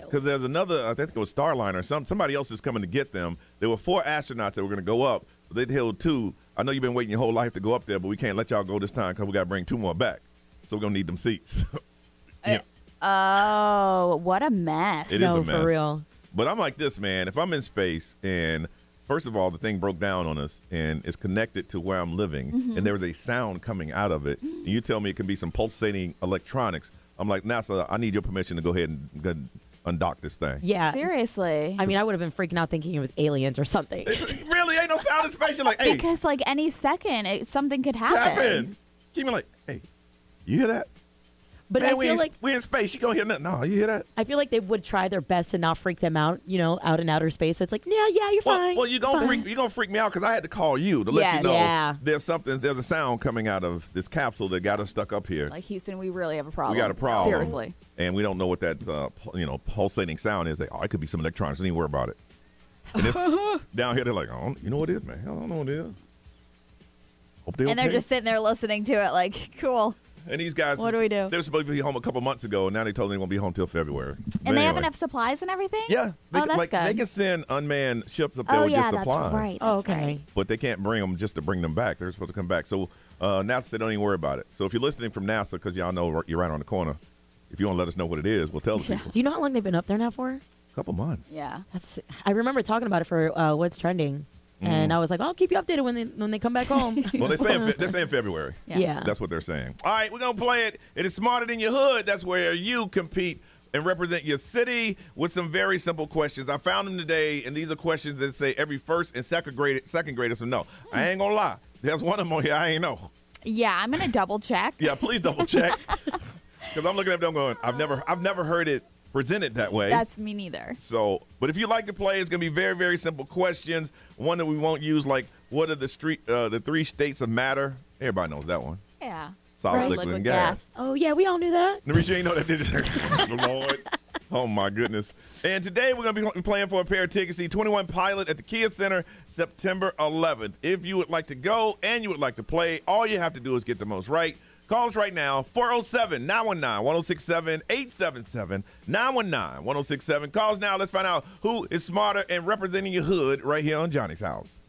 Because there's another, I think it was Starliner, somebody else is coming to get them. There were 4 astronauts that were going to go up. But they held 2. I know you've been waiting your whole life to go up there, but we can't let y'all go this time because we got to bring 2 more back. So we're going to need them seats. Oh, what a mess. It is a mess. For real. But I'm like this, man. If I'm in space and first of all, the thing broke down on us and it's connected to where I'm living and there was a sound coming out of it, and you tell me it can be some pulsating electronics, I'm like, NASA, I need your permission to go ahead and undock this thing. Yeah. Seriously. I mean, I would have been freaking out thinking it was aliens or something. It really ain't no sound in space. You're like, hey. Because any second, something could happen. Keep me like, hey, you hear that? But Man, I feel we in space. You gonna hear nothing? No, you hear that? I feel like they would try their best to not freak them out, out in outer space. So it's like, yeah, you're fine. Well, you're gonna freak me out because I had to call you to let you know there's a sound coming out of this capsule that got us stuck up here. Like, Houston, we really have a problem. We got a problem. Seriously. And we don't know what that pulsating sound is. Like, it could be some electronics. Don't even worry about it. And it's down here, they're like, oh, you know what it is, man? I don't know what it is. Hope And they're just sitting there listening to it like, cool. And these guys, what do we do? They were supposed to be home a couple months ago, and now they told them they won't be home till February. And they have enough supplies and everything? Yeah. That's good. They can send unmanned ships up there with just supplies. That's right. Oh, okay. Right. But they can't bring them just to bring them back. They're supposed to come back. So NASA said, don't even worry about it. So if you're listening from NASA, because y'all know you're right on the corner, if you want to let us know what it is, we'll tell the people. Do you know how long they've been up there now for? A couple months. Yeah. I remember talking about it for What's Trending. And I was like, I'll keep you updated when they come back home. Well, they're saying February. Yeah. That's what they're saying. All right, we're going to play it. It is Smarter Than Your Hood. That's where you compete and represent your city with some very simple questions. I found them today, and these are questions that say every first and second graders will know. I ain't going to lie. There's one of them on here I ain't know. Yeah, I'm going to double check. Yeah, please double check. Because I'm looking at them going, I've never heard it presented that way. That's me neither. So, but if you like to play, it's going to be very, very simple questions. One that we won't use, like, what are the 3 states of matter? Everybody knows that one. Yeah. Solid, liquid, and gas. Oh, yeah, we all knew that. Narisha, ain't know that, did you? Lord. Oh, my goodness. And today we're going to be playing for a pair of tickets, see 21 Pilot at the Kia Center, September 11th. If you would like to go and you would like to play, all you have to do is get the most right. Call us right now, 407-919-1067, 877-919-1067. Call us now. Let's find out who is smarter and representing your hood right here on Johnny's House.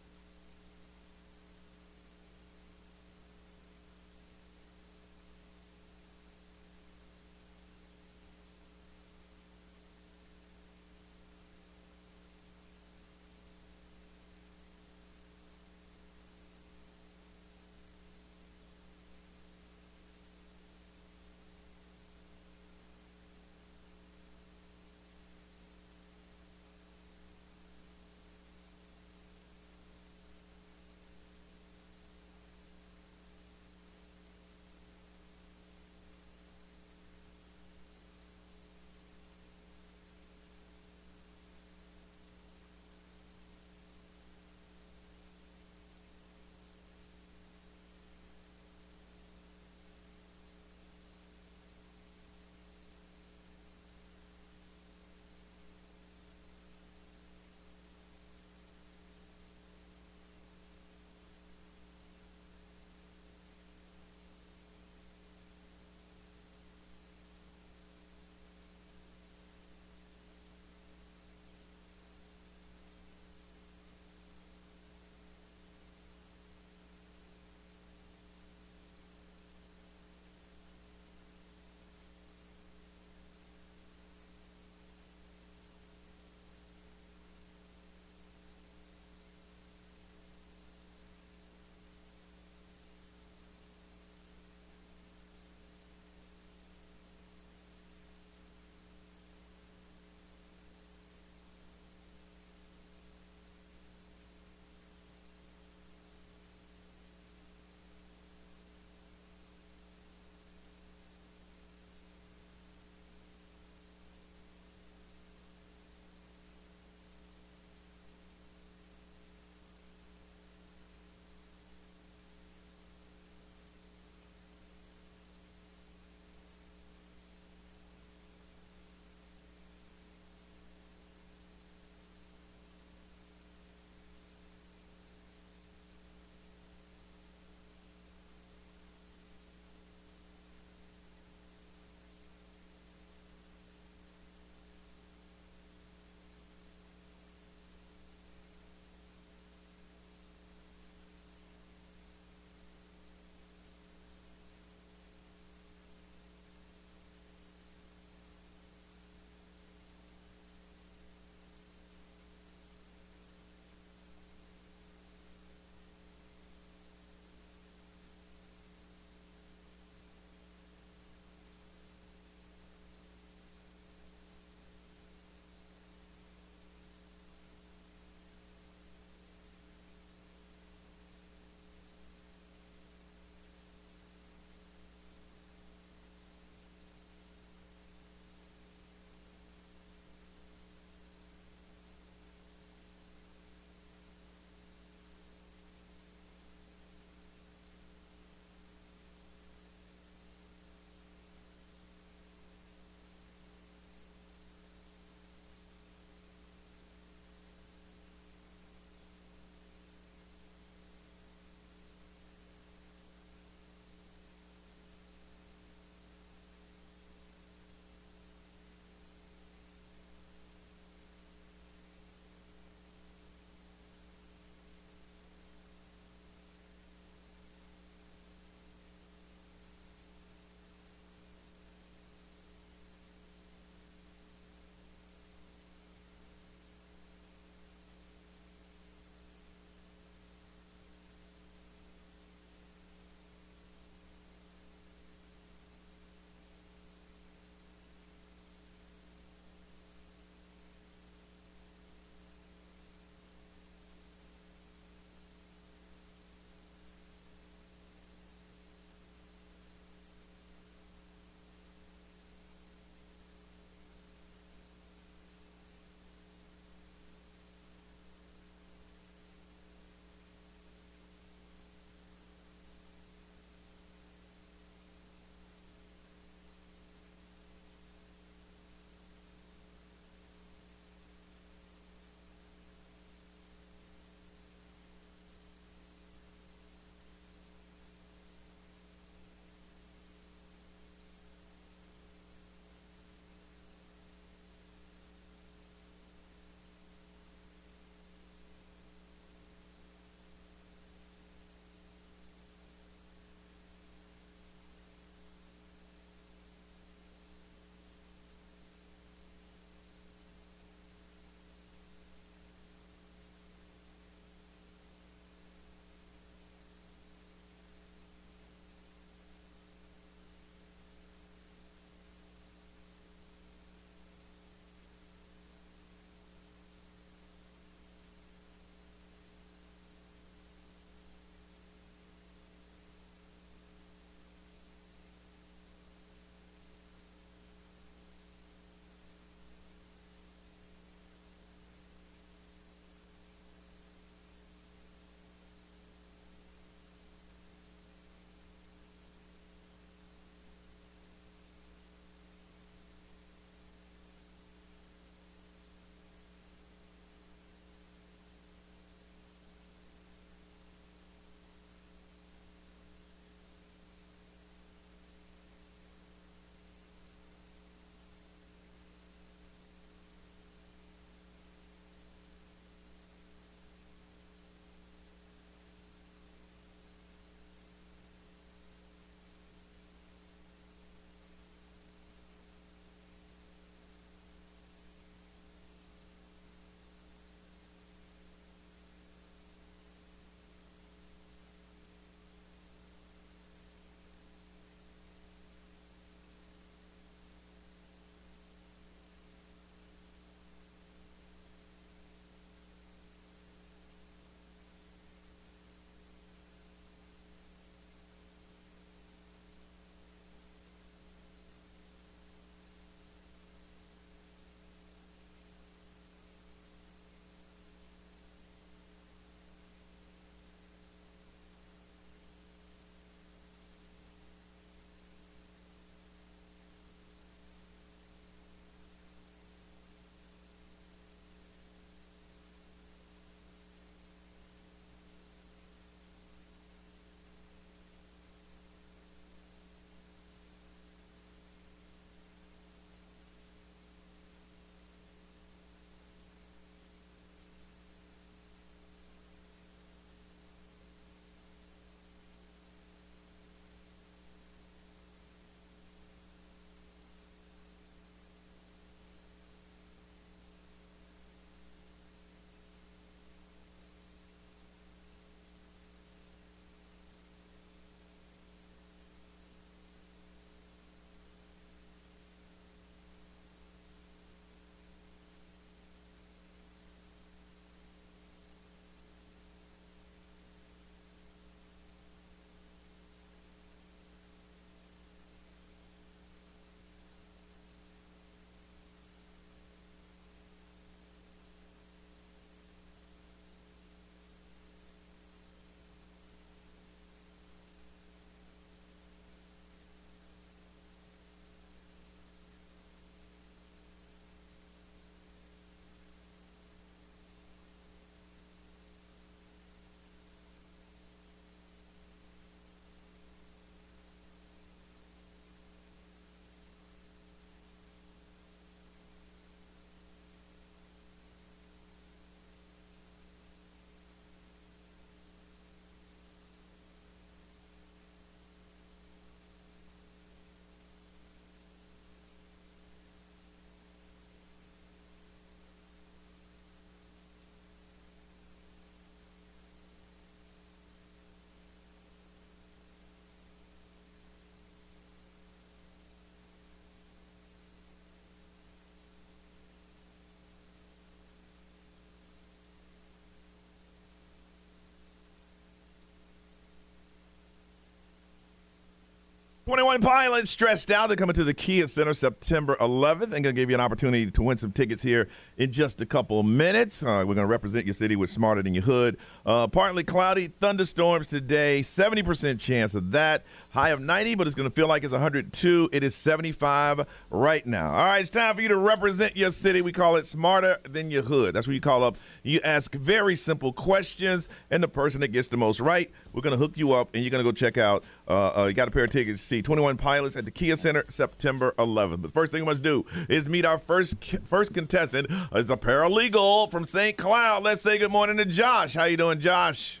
21 Pilots, Stressed Out. They're coming to the Kia Center September 11th. And going to give you an opportunity to win some tickets here in just a couple of minutes. We're going to represent your city with Smarter Than Your Hood. Partly cloudy, thunderstorms today, 70% chance of that. High of 90, but it's going to feel like it's 102. It is 75 right now. All right, it's time for you to represent your city. We call it Smarter Than Your Hood. That's where you call up. You ask very simple questions, and the person that gets the most right, we're going to hook you up, and you're going to go check out. You got a pair of tickets to see 21 Pilots at the Kia Center September 11th. But the first thing we must do is meet our first contestant. It's a paralegal from St. Cloud. Let's say good morning to Josh. How you doing, Josh?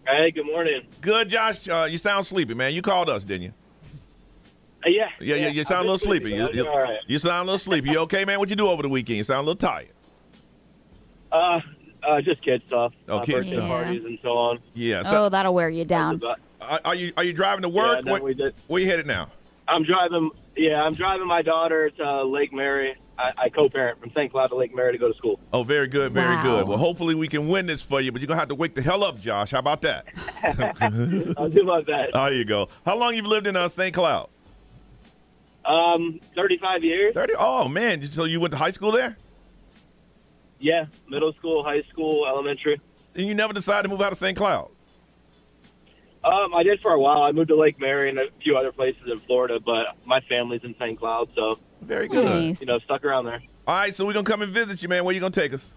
Hey, good morning. Good, Josh. You sound sleepy, man. You called us, didn't you? Yeah. You sound a little sleepy. All right. You sound a little sleepy. You okay, man? What'd you do over the weekend? You sound a little tired. Just kid stuff. Oh, kid birthday stuff. parties and so on. Yeah. Oh, that'll wear you down. Are you driving to work? Yeah, we did. Where you headed now? I'm driving my daughter to Lake Mary. I co-parent from St. Cloud to Lake Mary to go to school. Oh, very good, very Wow. good. Well, hopefully we can win this for you, but you're going to have to wake the hell up, Josh. How about that? I'll do my best. There you go. How long you've lived in St. Cloud? 35 years. 30? Oh, man. So you went to high school there? Yeah, middle school, high school, elementary. And you never decided to move out of St. Cloud? I did for a while. I moved to Lake Mary and a few other places in Florida, but my family's in St. Cloud, so Very good. Nice. stuck around there. All right, so we're going to come and visit you, man. Where you going to take us?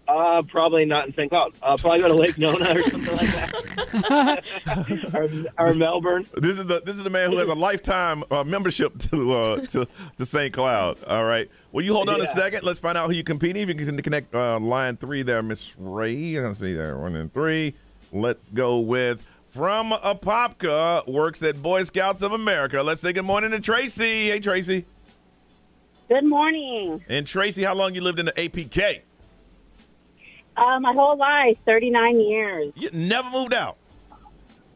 Probably not in St. Cloud. Probably go to Lake Nona or something like that, or Melbourne. This is the man who has a lifetime membership to St. Cloud. All right. Well, you hold on a second. Let's find out who you're competing. If you can connect line 3 there, Miss Ray. Let's see there. 1 and 3. Let's go with from Apopka, works at Boy Scouts of America. Let's say good morning to Tracy. Hey, Tracy. Good morning. And Tracy, how long you lived in the APK? My whole life, 39 years. You never moved out.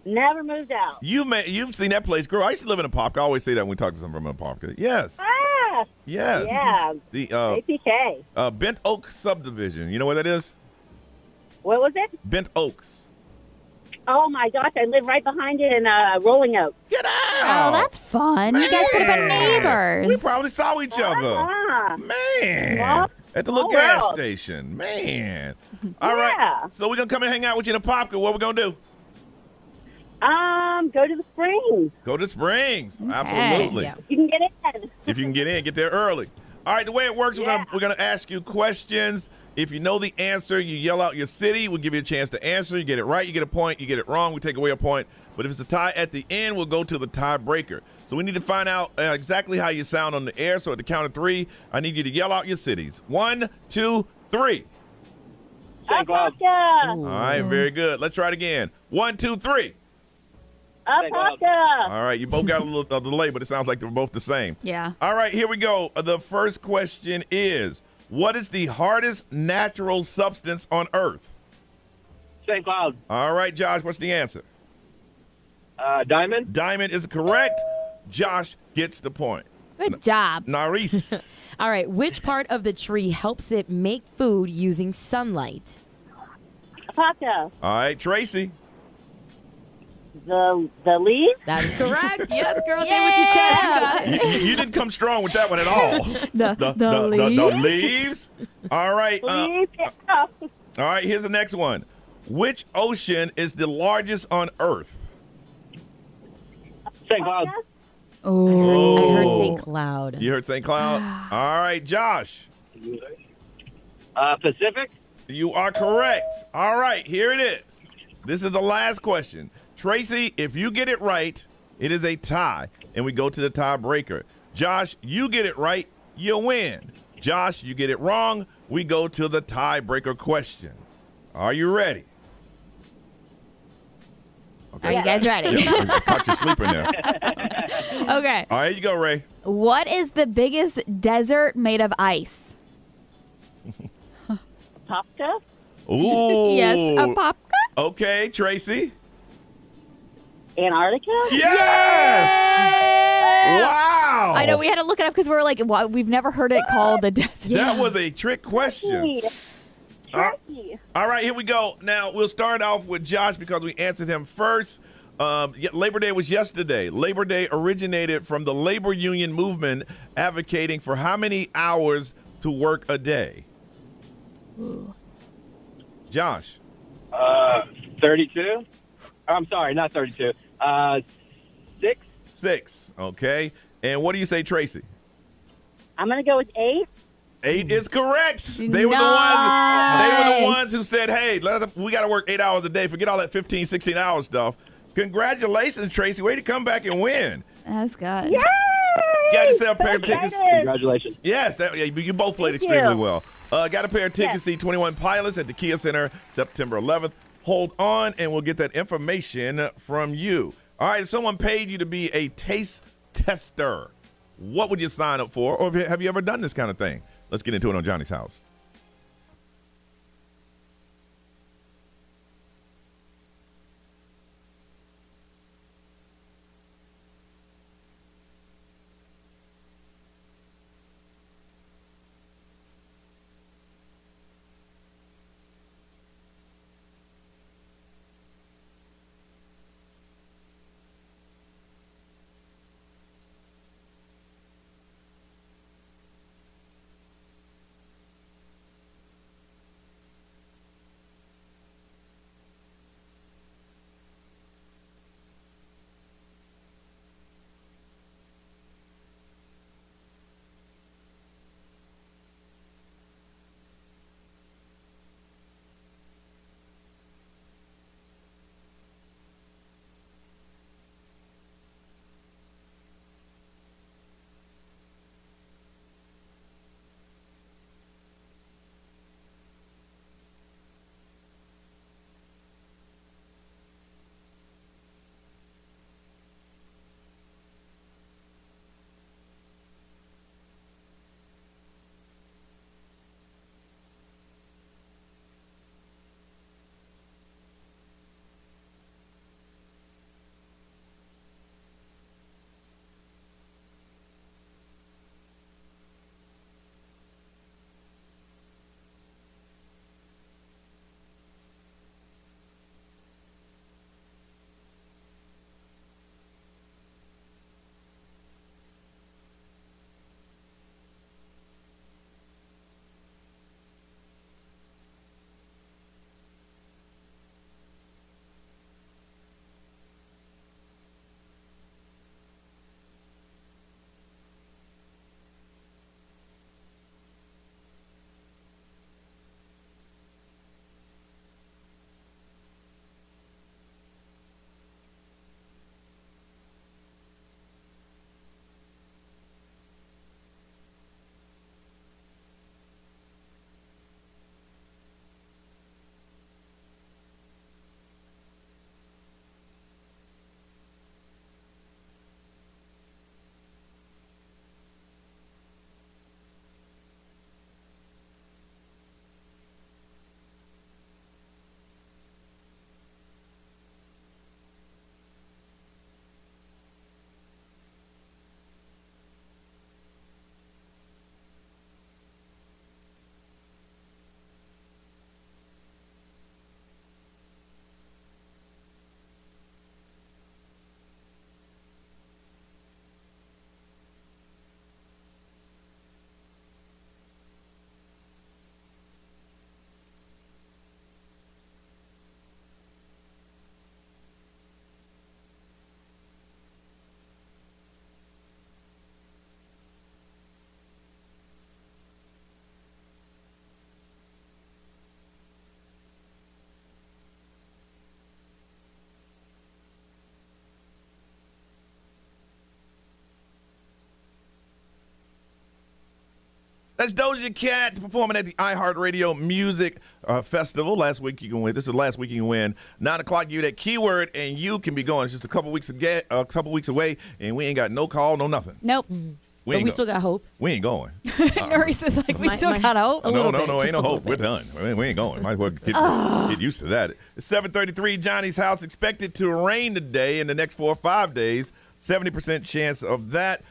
Never moved out. You've seen that place, girl. I used to live in Apopka. I always say that when we talk to someone from Apopka. Yes. Ah, Yes. yeah. The APK. Bent Oak subdivision. You know where that is? What was it? Bent Oaks. Oh, my gosh. I live right behind it in Rolling Oak. Get out. Oh, that's fun. You guys could have been Man. neighbors. We probably saw each other. Ah. Man. Well, At the little oh, gas well. station. Man. All right. Yeah. So we're going to come and hang out with you in Apopka. What we going to do? Go to the Springs. Go to Springs. Absolutely. Yeah. You can get in. If you can get in, get there early. All right, the way it works, Yeah. we're gonna ask you questions. If you know the answer, you yell out your city. We'll give you a chance to answer. You get it right, you get a point. You get it wrong, we take away a point. But if it's a tie at the end, we'll go to the tiebreaker. So we need to find out exactly how you sound on the air. So at the count of 3, I need you to yell out your cities. 1, 2, 3. St. Cloud. Apopka. All right, very good. Let's try it again. 1, 2, 3. Apopka. All right, you both got a little delay, but it sounds like they're both the same. Yeah. All right, here we go. The first question is, what is the hardest natural substance on Earth? St. Cloud. All right, Josh, what's the answer? Diamond. Diamond is correct. Josh gets the point. Good job. Naris. All right. Which part of the tree helps it make food using sunlight? Apopka. All right, Tracy. The leaves. That is correct. Yes, girl. Say it with your chest. You got it. You didn't come strong with that one at all. The leaves. The leaves. All right. Leaves. Yeah. All right, here's the next one. Which ocean is the largest on Earth? St. Cloud. Oh. I heard St. Cloud. You heard St. Cloud? All right, Josh. Pacific. You are correct. All right, here it is. This is the last question. Tracy, if you get it right, it is a tie, and we go to the tiebreaker. Josh, you get it right, you win. Josh, you get it wrong, we go to the tiebreaker question. Are you ready? Are you guys ready? Yeah, I caught you sleeping there. Okay. All right, here you go, Ray. What is the biggest desert made of ice? Apopka. Ooh. Yes, Apopka. Okay, Tracy. Antarctica. Yes! Wow! I know we had to look it up because we were like, we've never heard it called the desert. That was a trick question. Tricky. All right, here we go. Now, we'll start off with Josh because we answered him first. Labor Day was yesterday. Labor Day originated from the labor union movement advocating for how many hours to work a day? Ooh. Josh. 32. I'm sorry, not 32. 6. 6. Okay. And what do you say, Tracy? I'm going to go with 8. 8 is correct. They were the ones who said, hey, we got to work 8 hours a day. Forget all that 15, 16 hour stuff. Congratulations, Tracy. Way to come back and win. That's good. Yay! Got yourself a pair of tickets. Congratulations. Yes, you both played extremely well. Got a pair of tickets, see 21 Pilots at the Kia Center September 11th. Hold on, and we'll get that information from you. All right, if someone paid you to be a taste tester, what would you sign up for? Or have you ever done this kind of thing? Let's get into it on Johnny's House. That's Doja Cat performing at the iHeartRadio Music Festival. Last week you can win. This is the last week you can win. 9 o'clock, you that keyword, and you can be going. It's just a couple weeks away, and we ain't got no call, no nothing. Nope. But we still got hope. We ain't going. Norris is like, we still got hope. No, ain't no hope. We're done. We ain't going. Might as well get used to that. It's 7:33, Johnny's House. Expected to rain today in the next 4 or 5 days. 70% chance of that.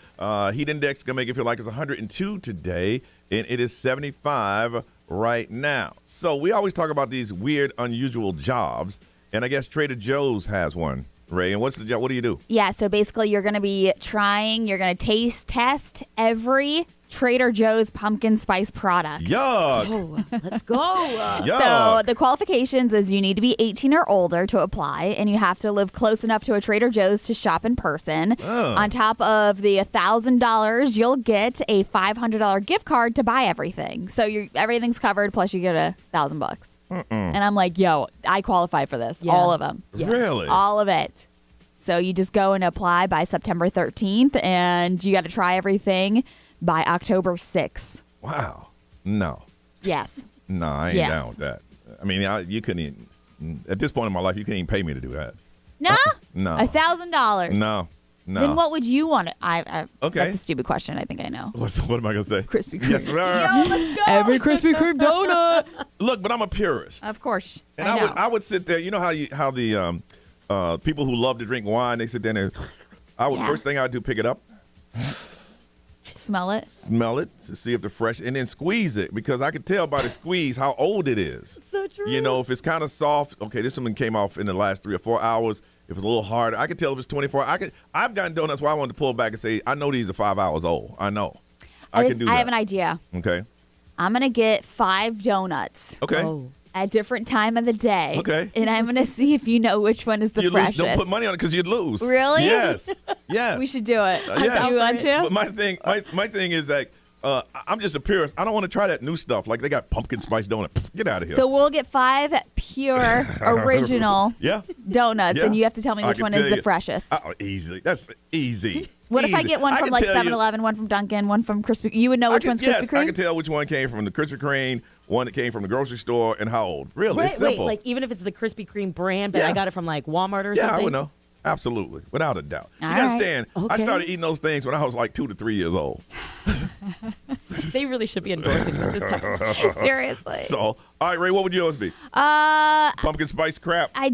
Heat index going to make it feel like it's 102 today, and it is 75 right now. So we always talk about these weird, unusual jobs, and I guess Trader Joe's has one Ray, and what do you do? Yeah, so basically you're going to be you're going to test every Trader Joe's pumpkin spice product. Yuck. Oh, let's go. Yuck. So the qualifications is you need to be 18 or older to apply, and you have to live close enough to a Trader Joe's to shop in person. Oh. On top of the $1,000, you'll get a $500 gift card to buy everything. So everything's covered, plus you get $1,000. And I'm like, yo, I qualify for this. Yeah. All of them. Really? All of it. So you just go and apply by September 13th, and you got to try everything by October 6th. Wow. No. Yes. No, I ain't Yes. down with that. I mean, you couldn't even, at this point in my life, you couldn't even pay me to do that. No? No. $1,000. No. Then what would you want? I Okay. That's a stupid question. I think I know. What am I going to say? Krispy Kreme. Yes. Let's go. Every Krispy Kreme donut. Look, but I'm a purist. Of course. And I know. I would sit there. You know how the people who love to drink wine, they sit there and Yeah. first thing I would do, pick it up, Smell it. smell it to see if they're fresh, and then squeeze it, because I could tell by the squeeze how old it is. So true. You know, if it's kind of soft, okay, this one came off in the last 3 or 4 hours. If it's a little harder, I could tell if it's 24. I've gotten donuts where I wanted to pull back and say, I know these are 5 hours old. I know. I can do that. I have an idea. Okay. I'm going to get 5 donuts Okay. Oh. at different time of the day. Okay. And I'm going to see if you know which one is the You lose, freshest. don't put money on it because you'd lose. Really? Yes. Yes. We should do it. yes. Do you want to? But my thing is like, I'm just a purist. I don't want to try that new stuff. Like they got pumpkin spice donut. Pfft, get out of here. So we'll get 5 pure original yeah. donuts, Yeah. and you have to tell me I which can one tell is the you. freshest. Oh, easily. That's easy. What if I Easy. get one from can like tell you- 7-Eleven, one from Dunkin', one from Krispy? You would know which one's Krispy Yes, Kreme? I can tell which one came from the Krispy Kreme, one that came from the grocery store, and how old. Really, it's Wait, simple. like even if it's the Krispy Kreme brand, but Yeah. I got it from like Walmart or yeah, something. I would know. Absolutely, without a doubt. All you right. understand? I Okay. started eating those things when I was like 2 to 3 years old. They really should be endorsing them this time. Seriously. So, all right, Ray, what would yours be? Uh, Pumpkin spice crap. I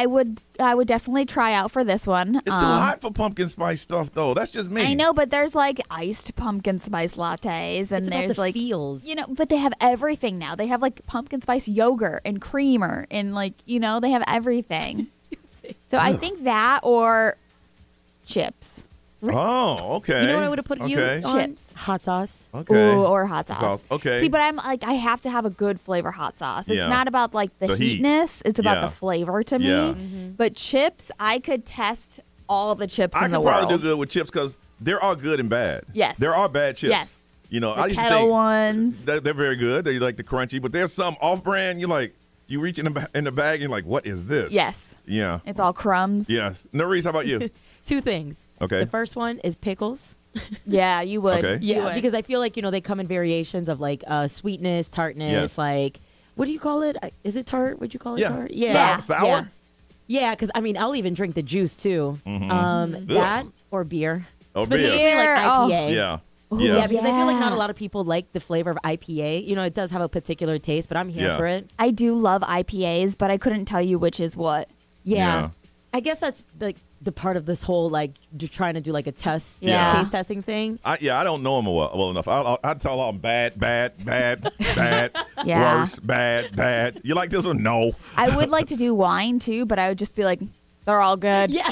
would definitely try out for this one. It's too hot for pumpkin spice stuff, though. That's just me. I know, but there's like iced pumpkin spice lattes, and It's about there's the like feels. but they have everything now. They have like pumpkin spice yogurt and creamer, and like they have everything. So I think that or chips. Oh, okay. You know what I would have put you Okay. on? Chips. Hot sauce. Okay. Ooh, or hot sauce. Okay. See, but I'm like, I have to have a good flavor hot sauce. It's Yeah. not about like the heat. heatness. It's about Yeah. the flavor to me. Yeah. But chips, I could test all the chips I in could the probably world. do good with chips because there are good and bad. Yes. There are bad chips. Yes. You know, The I used to kettle think ones. they're very good. They like the crunchy, but there's some off-brand. You reach in the bag and you're like, what is this? Yes. Yeah. It's all crumbs. Yes. Nerese, how about you? 2 things. Okay. The first one is pickles. Yeah, you would. Okay. You Yeah, would. because I feel like they come in variations of like sweetness, tartness, Yes. like what do you call it? Is it tart? Would you call it Yeah. tart? Yeah. Sour? Yeah, because I mean, I'll even drink the juice too. That or beer. Oh, Specifically beer. like Beer, oh. IPA. Yeah. Yeah, because I feel like not Yeah. a lot of people like the flavor of IPA. It does have a particular taste, but I'm here Yeah. for it. I do love IPAs, but I couldn't tell you which is what. Yeah. Yeah. I guess that's the part of this whole like trying to do like a test, Yeah. taste testing thing. I don't know them well enough. I'd tell all bad, Yeah. worse, bad. You like this one? No. I would like to do wine too, but I would just be like, they're all good. Yeah.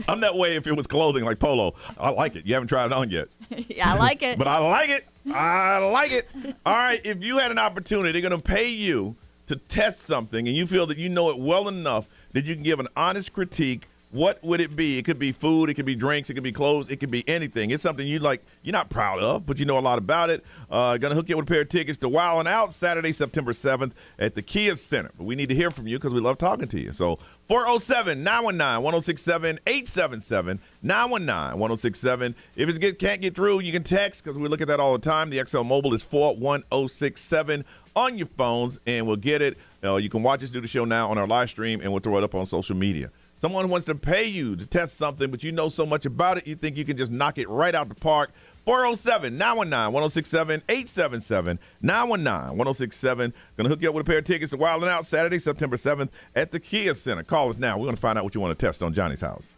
I'm that way if it was clothing like polo. I like it. You haven't tried it on yet. Yeah, I like it. But I like it. I like it. All right. If you had an opportunity, they're going to pay you to test something and you feel that you know it well enough that you can give an honest critique. What would it be? It could be food, it could be drinks, it could be clothes, it could be anything. It's something you're not proud of, but you know a lot about it. Gonna hook you up with a pair of tickets to Wild 'N Out Saturday, September 7th at the Kia Center. But we need to hear from you because we love talking to you. So 407-919-1067, 877-919-1067. If it can't get through, you can text because we look at that all the time. The XL Mobile is 41067 on your phones, and we'll get it. You can watch us do the show now on our live stream, and we'll throw it up on social media. Someone wants to pay you to test something, but you know so much about it, you think you can just knock it right out the park. 407-919-1067, 877-919-1067. Going to hook you up with a pair of tickets to Wild 'N Out Saturday, September 7th at the Kia Center. Call us now. We're going to find out what you want to test on Johnny's House.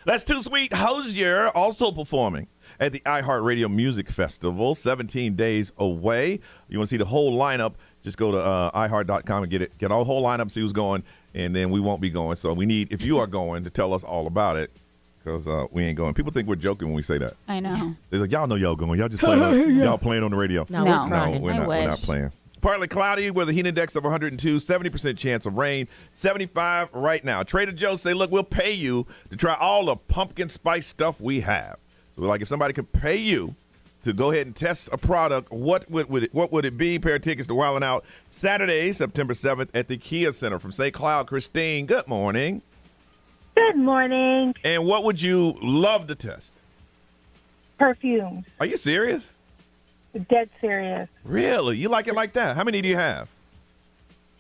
That's Too Sweet. Hosier also performing at the iHeartRadio Music Festival, 17 days away. You want to see the whole lineup, just go to iHeart.com and get a whole lineup, see who's going, and then we won't be going. So we need, if you are going, to tell us all about it, because we ain't going. People think we're joking when we say that. I know. They're like, y'all know y'all going. Y'all just playing y'all playing on the radio. No, No. we're crying. We're not playing. Partly cloudy with a heat index of 102, 70% chance of rain, 75 right now. Trader Joe's say, look, we'll pay you to try all the pumpkin spice stuff we have. So like if somebody could pay you to go ahead and test a product, what would it be? Pair of tickets to Wildin' Out Saturday, September 7th at the Kia Center. From St. Cloud, Christine, good morning. Good morning. And what would you love to test? Perfumes. Are you serious? Dead serious. Really? You like it like that? How many do you have?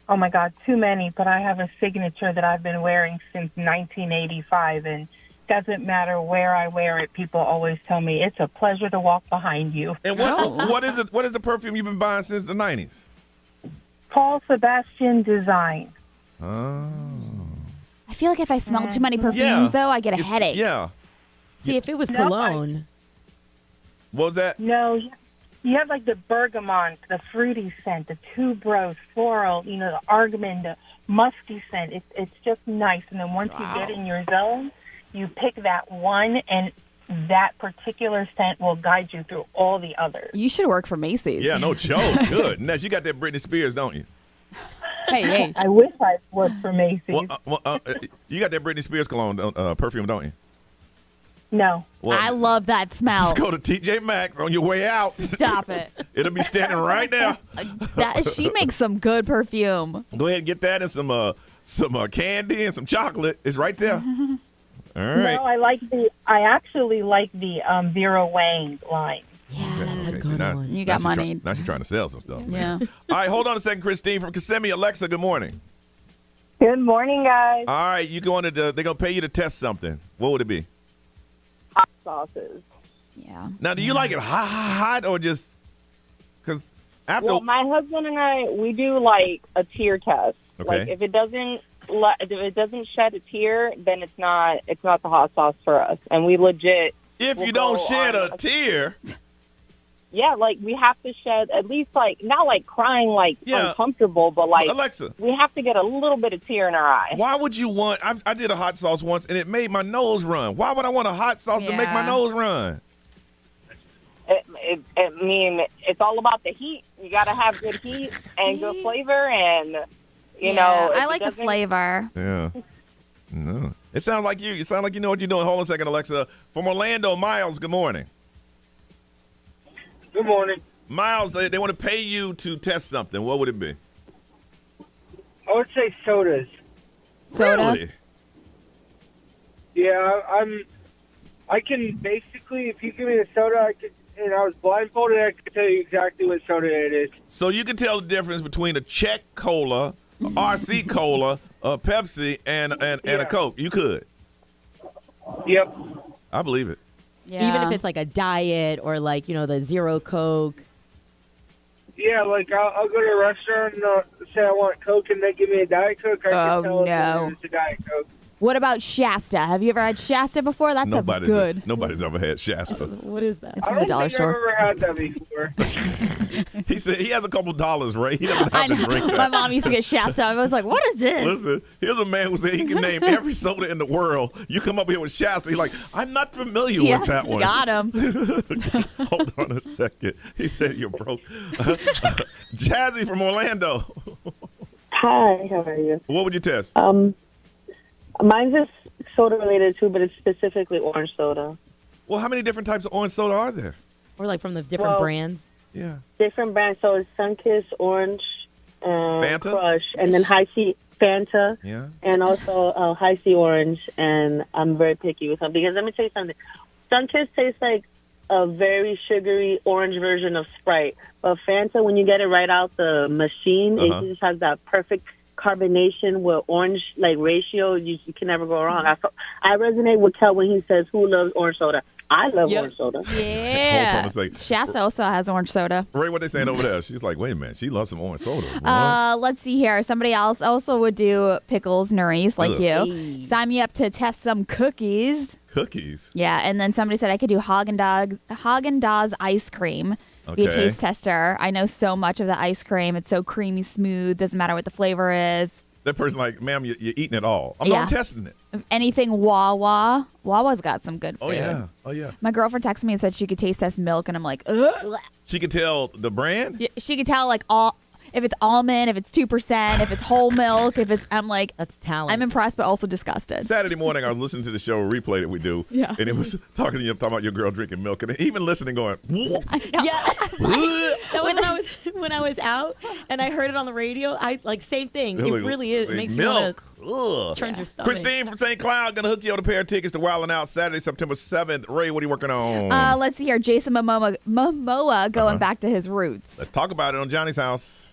Oh, my God, too many. But I have a signature that I've been wearing since 1985. And doesn't matter where I wear it, people always tell me it's a pleasure to walk behind you. And what is it? What is the perfume you've been buying since the 90s? Paul Sebastian Design. Oh. I feel like if I smell too many perfumes, though, I get a headache. Yeah. See, if it was cologne. What was that? No, you have like the bergamot, the fruity scent, the tuberose, floral, the argamand, the musky scent. It's just nice. And then once you get in your zone, you pick that one, and that particular scent will guide you through all the others. You should work for Macy's. Yeah, no joke. Good. Ness, you got that Britney Spears, don't you? Hey. I wish I worked for Macy's. You got that Britney Spears cologne perfume, don't you? No. Well, I love that smell. just go to TJ Maxx on your way out. Stop it. It'll be standing right there. She makes some good perfume. Go ahead and get that and some candy and some chocolate. It's right there. All right. No, I actually like the Vera Wang line. Yeah, that's a Okay, good now- one. You got money. Now she's trying to sell some stuff. Yeah. All right, hold on a second, Christine from Kissimmee. Alexa, good morning. Good morning, guys. All right, they're going to pay you to test something. What would it be? Hot sauces. Yeah. Now, do you like it hot or just because after? Well, my husband and I, we do like a tear test. Okay. Like if it doesn't shed a tear, then it's not the hot sauce for us. And we legit. if will you don't go shed on a tear, Yeah, like we have to shed at least like not like crying like Yeah. uncomfortable, but like Alexa, we have to get a little bit of tear in our eye. why would you want? I did a hot sauce once and it made my nose run. Why would I want a hot sauce to make my Yeah. nose run? I mean, it's all about the heat. You got to have good heat and good flavor, and you know. if I it like the doesn't- flavor. Yeah. No. It sounds like you. You sound like you know what you're doing. Hold on a second, Alexa. From Orlando, Miles, good morning. Good morning. Miles, they want to pay you to test something. What would it be? I would say sodas. Soda. Really? Yeah, I can basically, if you give me a soda, and I was blindfolded, I could tell you exactly what soda it is. So you can tell the difference between a Czech Cola, a RC Cola, a Pepsi, and a Coke. You could. Yep. I believe it. Yeah. Even if it's like a diet or like, the zero Coke. Yeah, like I'll go to a restaurant and say I want Coke, and they give me a Diet Coke. I Oh, can tell no. it's a Diet Coke. What about Shasta? Have you ever had Shasta before? That stuff's good. Nobody's ever had Shasta. What is that? It's I from the don't dollar think store. I've ever had that before. He said he has a couple dollars, Ray. He doesn't I have to know. drink My that. mom used to get Shasta. I was like, what is this? Listen, here's a man who said he can name every soda in the world. You come up here with Shasta. He's like, I'm not familiar Yeah, with that one. got him. Hold on a second. He said you're broke. Jazzy from Orlando. Hi, how are you? What would you test? Mine's just soda related too, but it's specifically orange soda. Well, how many different types of orange soda are there? Or like from the different Well, brands. Yeah. Different brands, so it's Sunkist, Orange, Fanta? Crush, and then High C Fanta, Yeah. and also High C Orange. And I'm very picky with them because let me tell you something. Sunkist tastes like a very sugary orange version of Sprite, but Fanta, when you get it right out the machine, Uh-huh. it just has that perfect carbonation with orange like ratio. You can never go wrong. I resonate with Kel when he says, "Who loves orange soda?" I love orange soda. Yeah. Hold on a second. Shasta also has orange soda. Ray, what they saying over there? She's like, wait a minute. She loves some orange soda. What? Let's see here. Somebody else also would do pickles, Nerys, like Ugh. you. Sign me up to test some cookies. Cookies. Yeah, and then somebody said I could do Haagen-Dazs ice cream. Be a Okay. taste tester. I know so much of the ice cream. It's so creamy, smooth. Doesn't matter what the flavor is. That person like, ma'am, you're eating it all. I'm Yeah. not testing it. Anything Wawa. Wawa's got some good food. Oh, yeah. Oh, yeah. My girlfriend texted me and said she could taste test milk, and I'm like, ugh. She can tell the brand? Yeah, she could tell like all if it's almond, if it's 2%, if it's whole milk, if it's. I'm like, That's talent. I'm impressed, but also disgusted. Saturday morning, I was listening to the show replay that we do. Yeah. And it was talking about your girl drinking milk. And even listening going, Yeah. That was when I was out and I heard it on the radio. I like same thing. It really is. It makes you want milk. Ugh. to turn your stomach. Christine from St. Cloud going to hook you up a pair of tickets to Wildin' Out Saturday, September 7th. Ray, what are you working on? Let's see here. Jason Momoa going back to his roots. Let's talk about it on Johnny's House.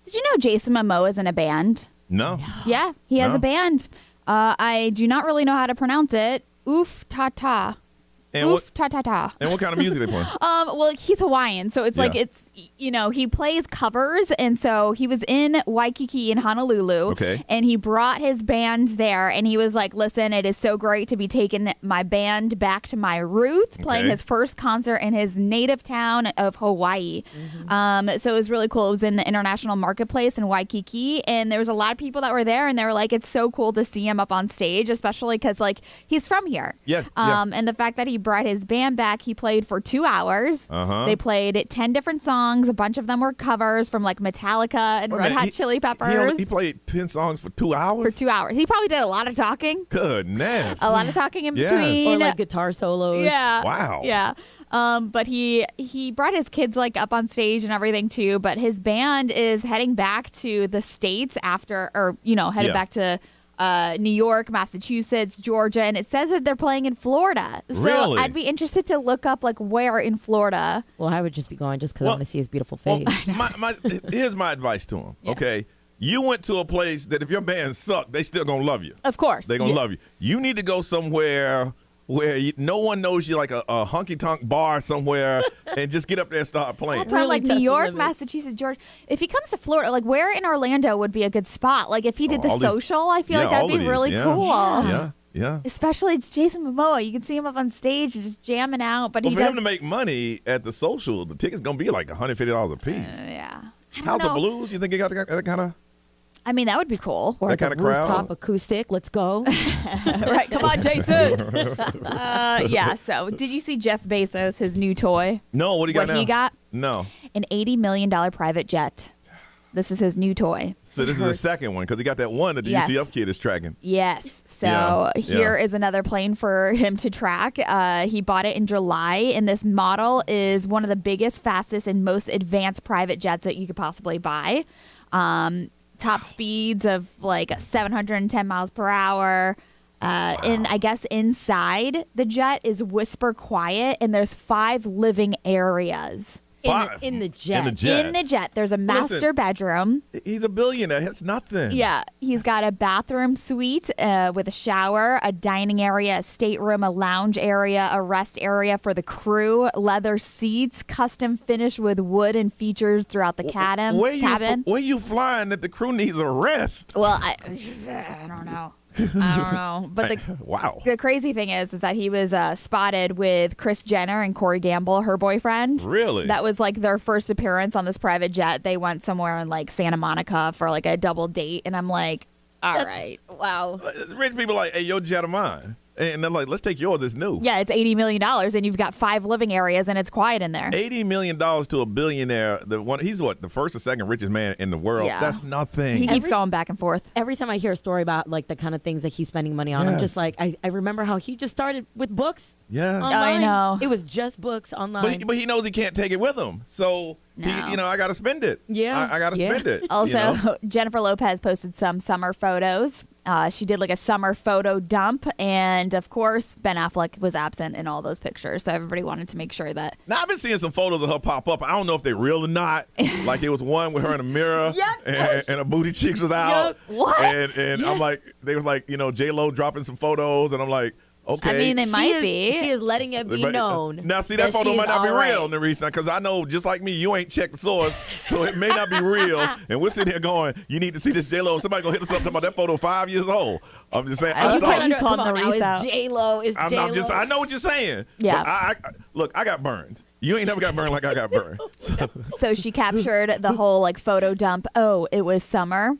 Did you know Jason Momoa is in a band? No. Yeah, he has No. a band. I do not really know how to pronounce it. Oof ta ta. And Oof ta ta ta. And what kind of music they play? Well, he's Hawaiian, so it's like Yeah. he plays covers, and so he was in Waikiki in Honolulu, Okay. and he brought his band there, and he was like, "Listen, it is so great to be taking my band back to my roots, playing Okay. his first concert in his native town of Hawaii." So it was really cool. It was in the International Marketplace in Waikiki, and there was a lot of people that were there, and they were like, "It's so cool to see him up on stage, especially because like he's from here." Yeah, And the fact that he brought his band back, he played for 2 hours. Uh-huh. They played 10 different songs. A bunch of them were covers from like Metallica and Wait a Red minute, Hot Chili Peppers. He played 10 songs for 2 hours? for 2 hours. He probably did a lot of talking. Goodness. A lot of talking in Yes. between. Or like guitar solos. Yeah. Wow. Yeah. But he brought his kids like up on stage and everything too. But his band is heading back to the States after, or headed Yeah. back to New York, Massachusetts, Georgia, and it says that they're playing in Florida. So Really? I'd be interested to look up like where in Florida. Well, I would just be going just because I Well- want to see his beautiful Well, face. here's my advice to him. Yes. Okay. You went to a place that if your band sucked, they still going to love you. Of course. They're going to love you. You need to go somewhere where no one knows you, like a honky-tonk bar somewhere, and just get up there and start playing. That's why Really like New test the York, limits. Massachusetts, Georgia. If he comes to Florida, like where in Orlando would be a good spot? Like if he did the all these- social, I feel like all that'd of be these, really yeah. cool. Yeah. Especially it's Jason Momoa. You can see him up on stage just jamming out. But Well, he for does. him to make money at the social, the ticket's going to be like $150 a piece. Yeah. I don't House know. of Blues, you think he got that kind of? I mean, that would be cool. Or that like kind a of crowd? rooftop acoustic. Let's go. Right. Come on, Jason. Yeah. So, did you see Jeff Bezos, his new toy? No, what do you got What now? he got? No. An $80 million private jet. This is his new toy. So this is the second one because he got that one that the Yes. UCF kid is tracking. Yes. So Yeah, here yeah. is another plane for him to track. He bought it in July, and this model is one of the biggest, fastest, and most advanced private jets that you could possibly buy. Top speeds of like 710 miles per hour. And I guess inside the jet is whisper quiet, and there's 5 living areas. In the jet. In the jet. In the jet, there's a master bedroom. He's a billionaire. That's nothing. Yeah, he's got a bathroom suite with a shower, a dining area, a stateroom, a lounge area, a rest area for the crew, leather seats, custom finished with wood and features throughout the cabin. Where you flying that the crew needs a rest? Well, I don't know. I don't know. But Wow. the crazy thing is that he was spotted with Kris Jenner and Corey Gamble, her boyfriend. Really? That was like their first appearance on this private jet. They went somewhere in like Santa Monica for like a double date, and I'm like, all right. Wow. Rich people like, hey, your jet of mine. And they're like, let's take yours. It's new. Yeah, it's $80 million, and you've got 5 living areas, and it's quiet in there. $80 million to a billionaire. He's what, the first or second richest man in the world? Yeah. That's nothing. He keeps going back and forth. Every time I hear a story about like the kind of things that he's spending money on, I'm just like, I remember how he just started with books. Yeah. Online. know. It was just books online. But he knows he can't take it with him. So, No. I got to spend it. Yeah. I got to Yeah. spend it. Also, Jennifer Lopez posted some summer photos. She did like a summer photo dump, and of course, Ben Affleck was absent in all those pictures. So everybody wanted to make sure that. Now, I've been seeing some photos of her pop up. I don't know if they're real or not. Like, it was one with her in a mirror and her booty cheeks was out. What? And I'm like, they was like, J-Lo dropping some photos, and I'm like, okay. I mean, they might be. She is letting it be But, known. Now, see, that photo she might is not be all right. real, Nerissa, because I know, just like me, you ain't checked the source, so it may not be real. And we're sitting here going, you need to see this J-Lo. Somebody gonna hit us up talking about that photo 5 years old. I'm just saying. I You saw put it. you called Come on now, Maurice out. it's J-Lo. It's J-Lo. I know what you're saying. Yeah. But look, I got burned. You ain't never got burned like I got burned. So, So she captured the whole like photo dump. Oh, it was summer.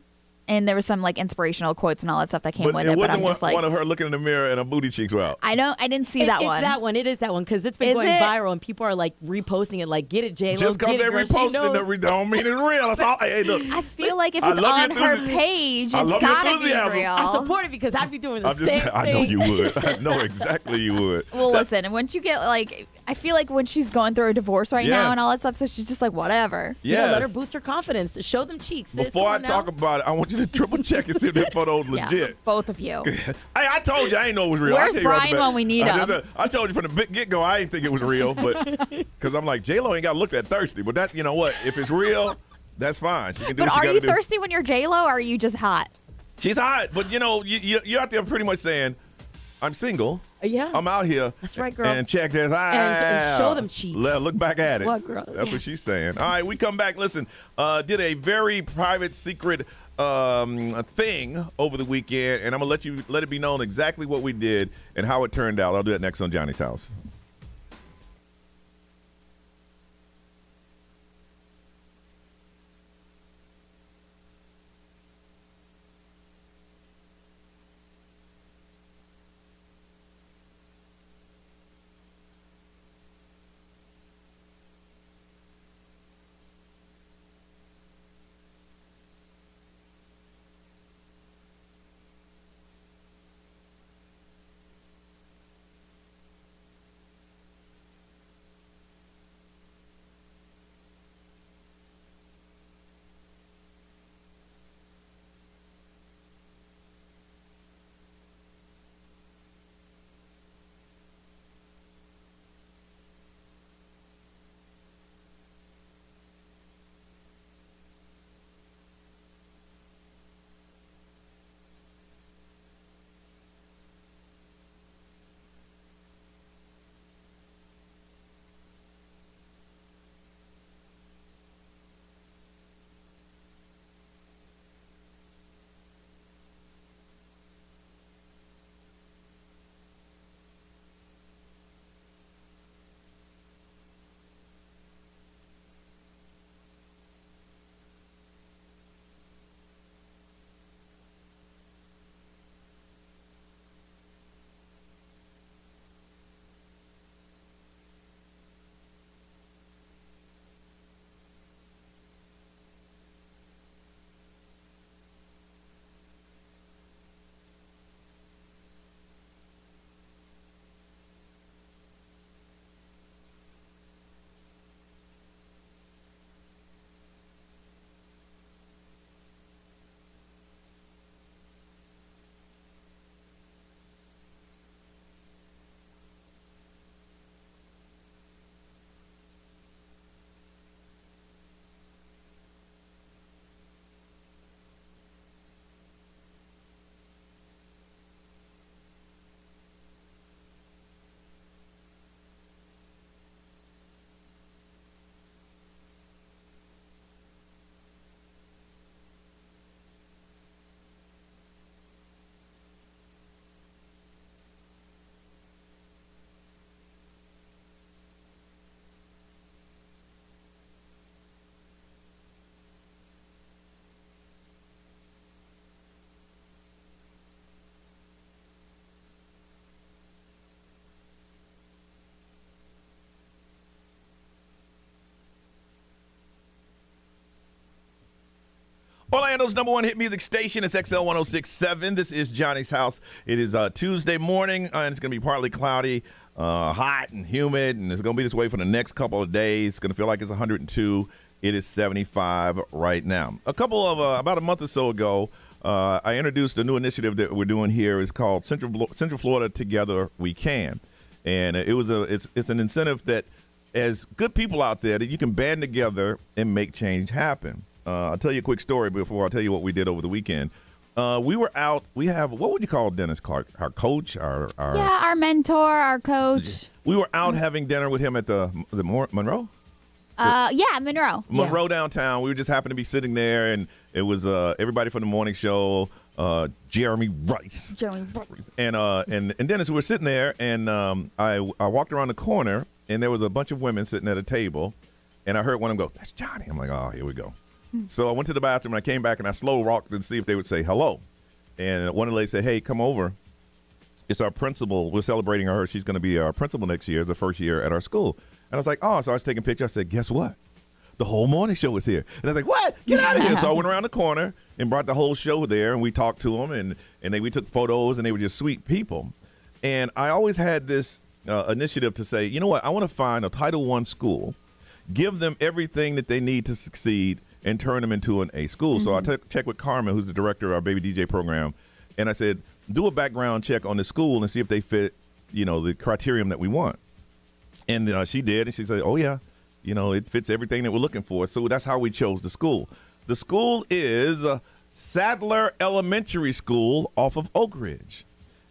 And there was some like inspirational quotes and all that stuff that came but with it it. But wasn't I'm just like, one of her looking in the mirror and her booty cheeks were out. I didn't see that It's one. that one. It is that one because it's been Is going it? viral and people are like reposting it. Like, get it, J-Lo. Just because get they it, girl. She reposted knows. it don't mean it's real. That's all. Hey, look. I feel like if I it's love on your her enthusiasm. page, I it's love your gotta be enthusiasm. real. I support it because I'd be doing the I'm just same saying, thing. I know you would. I know exactly you would. Well, listen, and once you get like, I feel like when she's going through a divorce right now Yes. and all that stuff, so she's just like, whatever. Yeah. Let her boost her confidence. Show them cheeks. sis. Before Come I on now. talk about it, I want you to triple check and see if that photo's Yeah, legit. both of you. Hey, I told you I ain't know it was real. Where's I tell you right Brian off the bat. when we need him? I told you from the get-go I didn't think it was real, but because I'm like, J-Lo ain't got to look that thirsty. But that, you know what? If it's real, That's fine. She can do But what she are got you to do. thirsty when you're J-Lo, or are you just hot? She's hot, but you're out there pretty much saying, I'm single. Yeah. I'm out here. That's right, girl. And check this out. And show them cheeks. Look back at it. What, girl? That's what she's saying. All right, we come back. Listen, did a very private, secret thing over the weekend, and I'm going to let it be known exactly what we did and how it turned out. I'll do that next on Johnny's House. Orlando's number one hit music station. It's XL 1067. This is Johnny's House. It is Tuesday morning, and it's going to be partly cloudy, hot and humid, and it's going to be this way for the next couple of days. It's going to feel like it's 102. It is 75 right now. About a month or so ago, I introduced a new initiative that we're doing here. It's called Central Florida Together We Can. And it's an incentive that, as good people out there, that you can band together and make change happen. I'll tell you a quick story before I tell you what we did over the weekend. We were out. We have, what would you call Dennis Clark? Our coach? Our mentor, our coach. We were out having dinner with him at was it Monroe? Monroe. Monroe downtown. We just happened to be sitting there, and it was everybody from the morning show, Jeremy Rice. And Dennis, we were sitting there, and I walked around the corner, and there was a bunch of women sitting at a table, and I heard one of them go, "That's Johnny." I'm like, "Oh, here we go." So I went to the bathroom, and I came back, and I slow walked and see if they would say hello. And one of the ladies said, "Hey, come over. It's our principal. We're celebrating her. She's going to be our principal next year. It's the first year at our school." And I was like, "Oh." So I was taking pictures. I said, "Guess what? The whole morning show was here." And I was like, "What? Get out of here." So I went around the corner and brought the whole show there, and we talked to them, and we took photos, and they were just sweet people. And I always had this initiative to say, you know what? I want to find a Title I school, give them everything that they need to succeed, and turn them into an A school. So I checked with Carmen, who's the director of our Baby DJ program, and I said, do a background check on the school and see if they fit, the criterion that we want. And she did, and she said, "Oh yeah, it fits everything that we're looking for. So that's how we chose the school. The school is Sadler Elementary School off of Oak Ridge.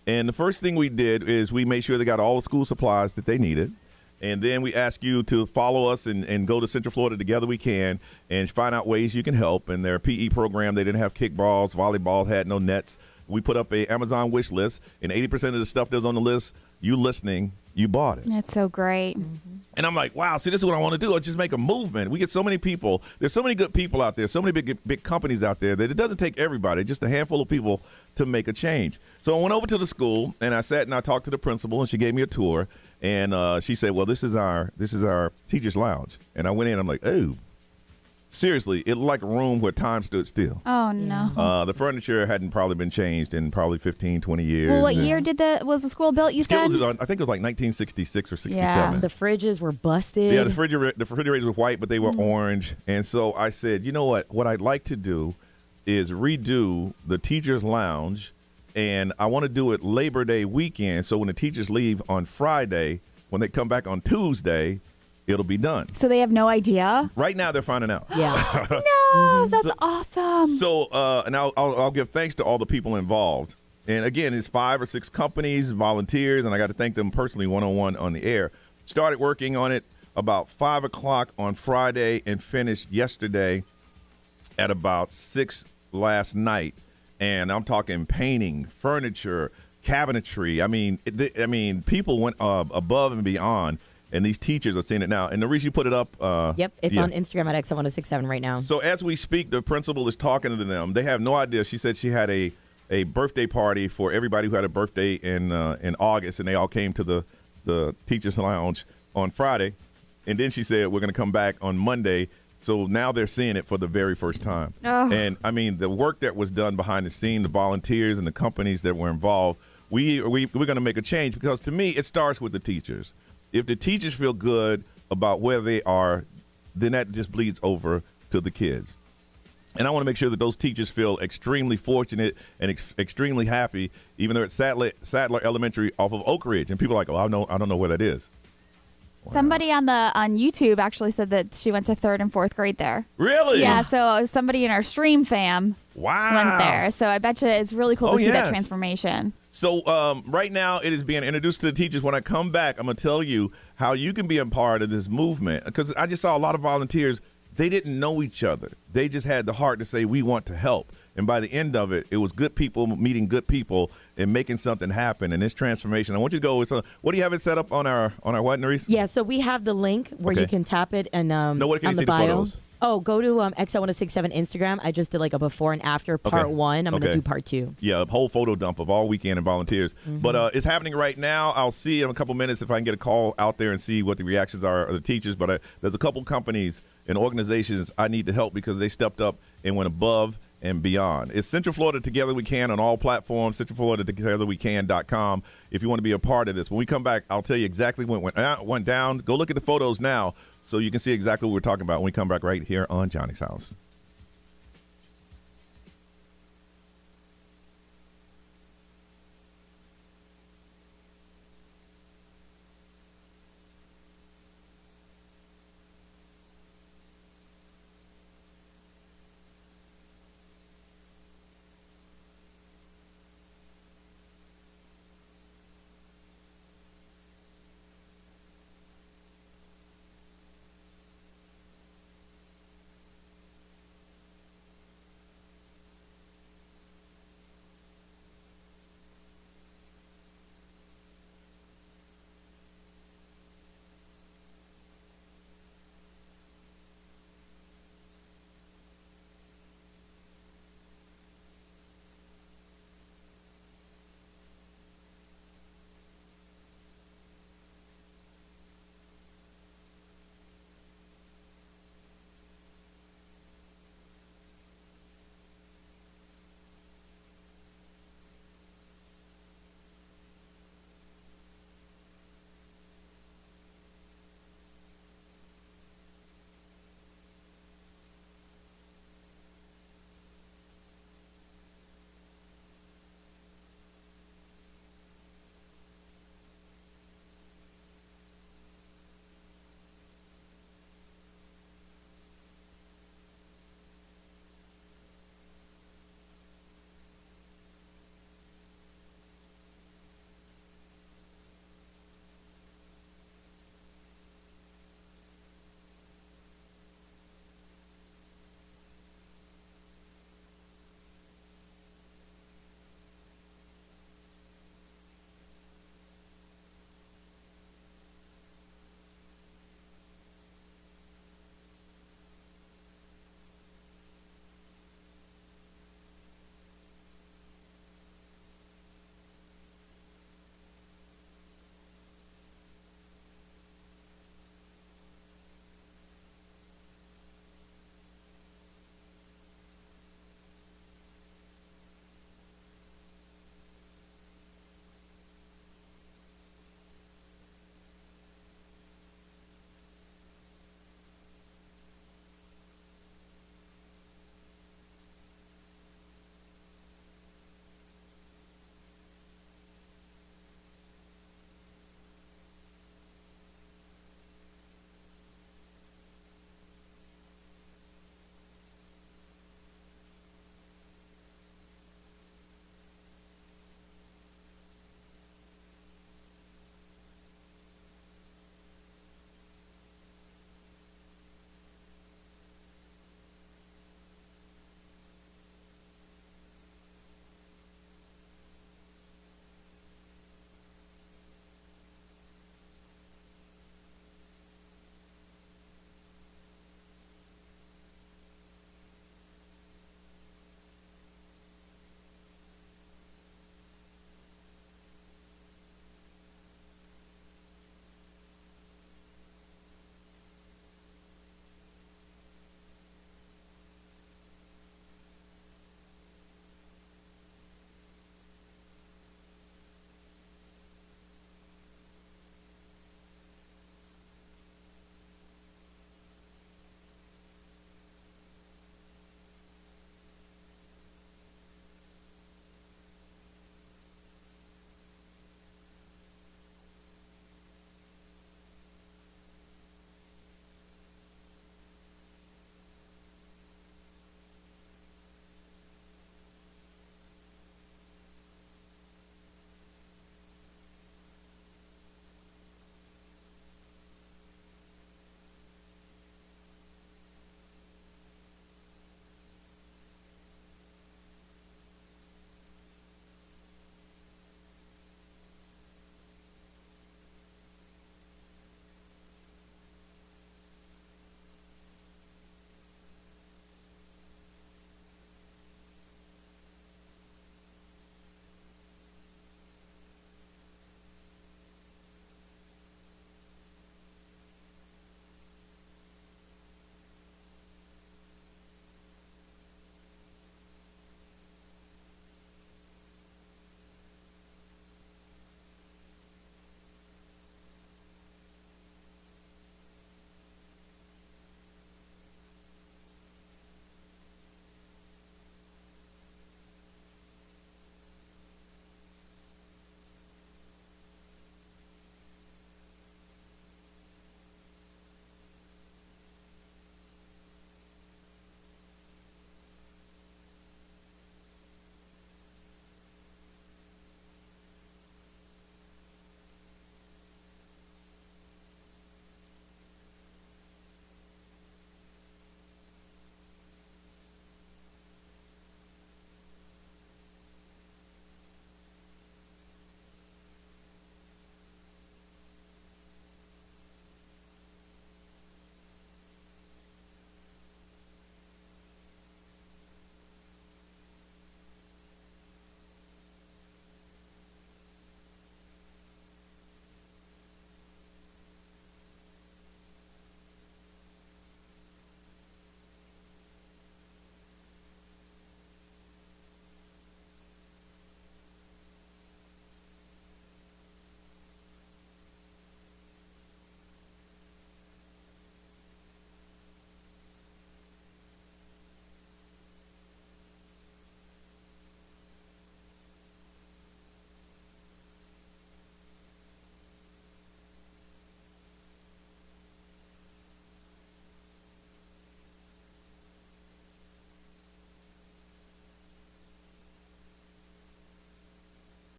And the first thing we did is we made sure they got all the school supplies that they needed. And then we ask you to follow us and go to Central Florida Together We Can and find out ways you can help. And their PE program, they didn't have kickballs, volleyball, had no nets. We put up a Amazon wish list, and 80% of the stuff that's on the list, you listening, you bought it. That's so great. Mm-hmm. And I'm like, wow, see, this is what I want to do. I'll just make a movement. We get so many people. There's so many good people out there, so many big companies out there that it doesn't take everybody, just a handful of people to make a change. So I went over to the school, and I sat and I talked to the principal, and she gave me a tour. And she said, well, this is our teacher's lounge. And I went in, I'm like, oh, seriously, it looked like a room where time stood still. Oh, no. The furniture hadn't probably been changed in probably 15, 20 years. Well, what year was the school built, you said? I think it was like 1966 or 67. Yeah. The fridges were busted. Yeah, the refrigerators were white, but they were orange. And so I said, you know what I'd like to do is redo the teacher's lounge, and I want to do it Labor Day weekend. So when the teachers leave on Friday, when they come back on Tuesday, it'll be done. So they have no idea? Right now, they're finding out. Yeah. No, that's awesome. So, and I'll give thanks to all the people involved. And again, it's 5 or 6 companies, volunteers, and I got to thank them personally one-on-one on the air. Started working on it about 5 o'clock on Friday and finished yesterday at about 6 last night. And I'm talking painting, furniture, cabinetry. I mean, people went above and beyond. And these teachers are seeing it now. And the reason you put it up. Yep, it's on Instagram at XL1067 right now. So as we speak, the principal is talking to them. They have no idea. She said she had a birthday party for everybody who had a birthday in August, and they all came to the teachers' lounge on Friday. And then she said, we're going to come back on Monday. So now they're seeing it for the very first time. Oh. And, I mean, the work that was done behind the scene, the volunteers and the companies that were involved, we're going to make a change because, to me, it starts with the teachers. If the teachers feel good about where they are, then that just bleeds over to the kids. And I want to make sure that those teachers feel extremely fortunate and extremely happy, even though it's Sadler Elementary off of Oak Ridge. And people are like, oh, I don't know where that is. Wow. Somebody on YouTube actually said that she went to 3rd and 4th grade there. Really? Yeah, so somebody in our stream fam went there. So I bet you it's really cool to see that transformation. So right now it is being introduced to the teachers. When I come back, I'm going to tell you how you can be a part of this movement, because I just saw a lot of volunteers. They didn't know each other. They just had the heart to say, we want to help. And by the end of it, it was good people meeting good people and making something happen. And this transformation, I want you to go. What do you have it set up on our what, Nerys? Yeah, so we have the link where you can tap it and where can on you the see bio. The photos? Oh, go to XL1067 Instagram. I just did like a before and after part 1. I'm going to do part 2. Yeah, a whole photo dump of all weekend and volunteers. Mm-hmm. But it's happening right now. I'll see in a couple minutes if I can get a call out there and see what the reactions are of the teachers. But there's a couple companies and organizations I need to help because they stepped up and went above and beyond. It's Central Florida Together We Can on all platforms, centralfloridatogetherwecan.com if you want to be a part of this. When we come back, I'll tell you exactly when it went down. Go look at the photos now so you can see exactly what we're talking about when we come back right here on Johnny's House.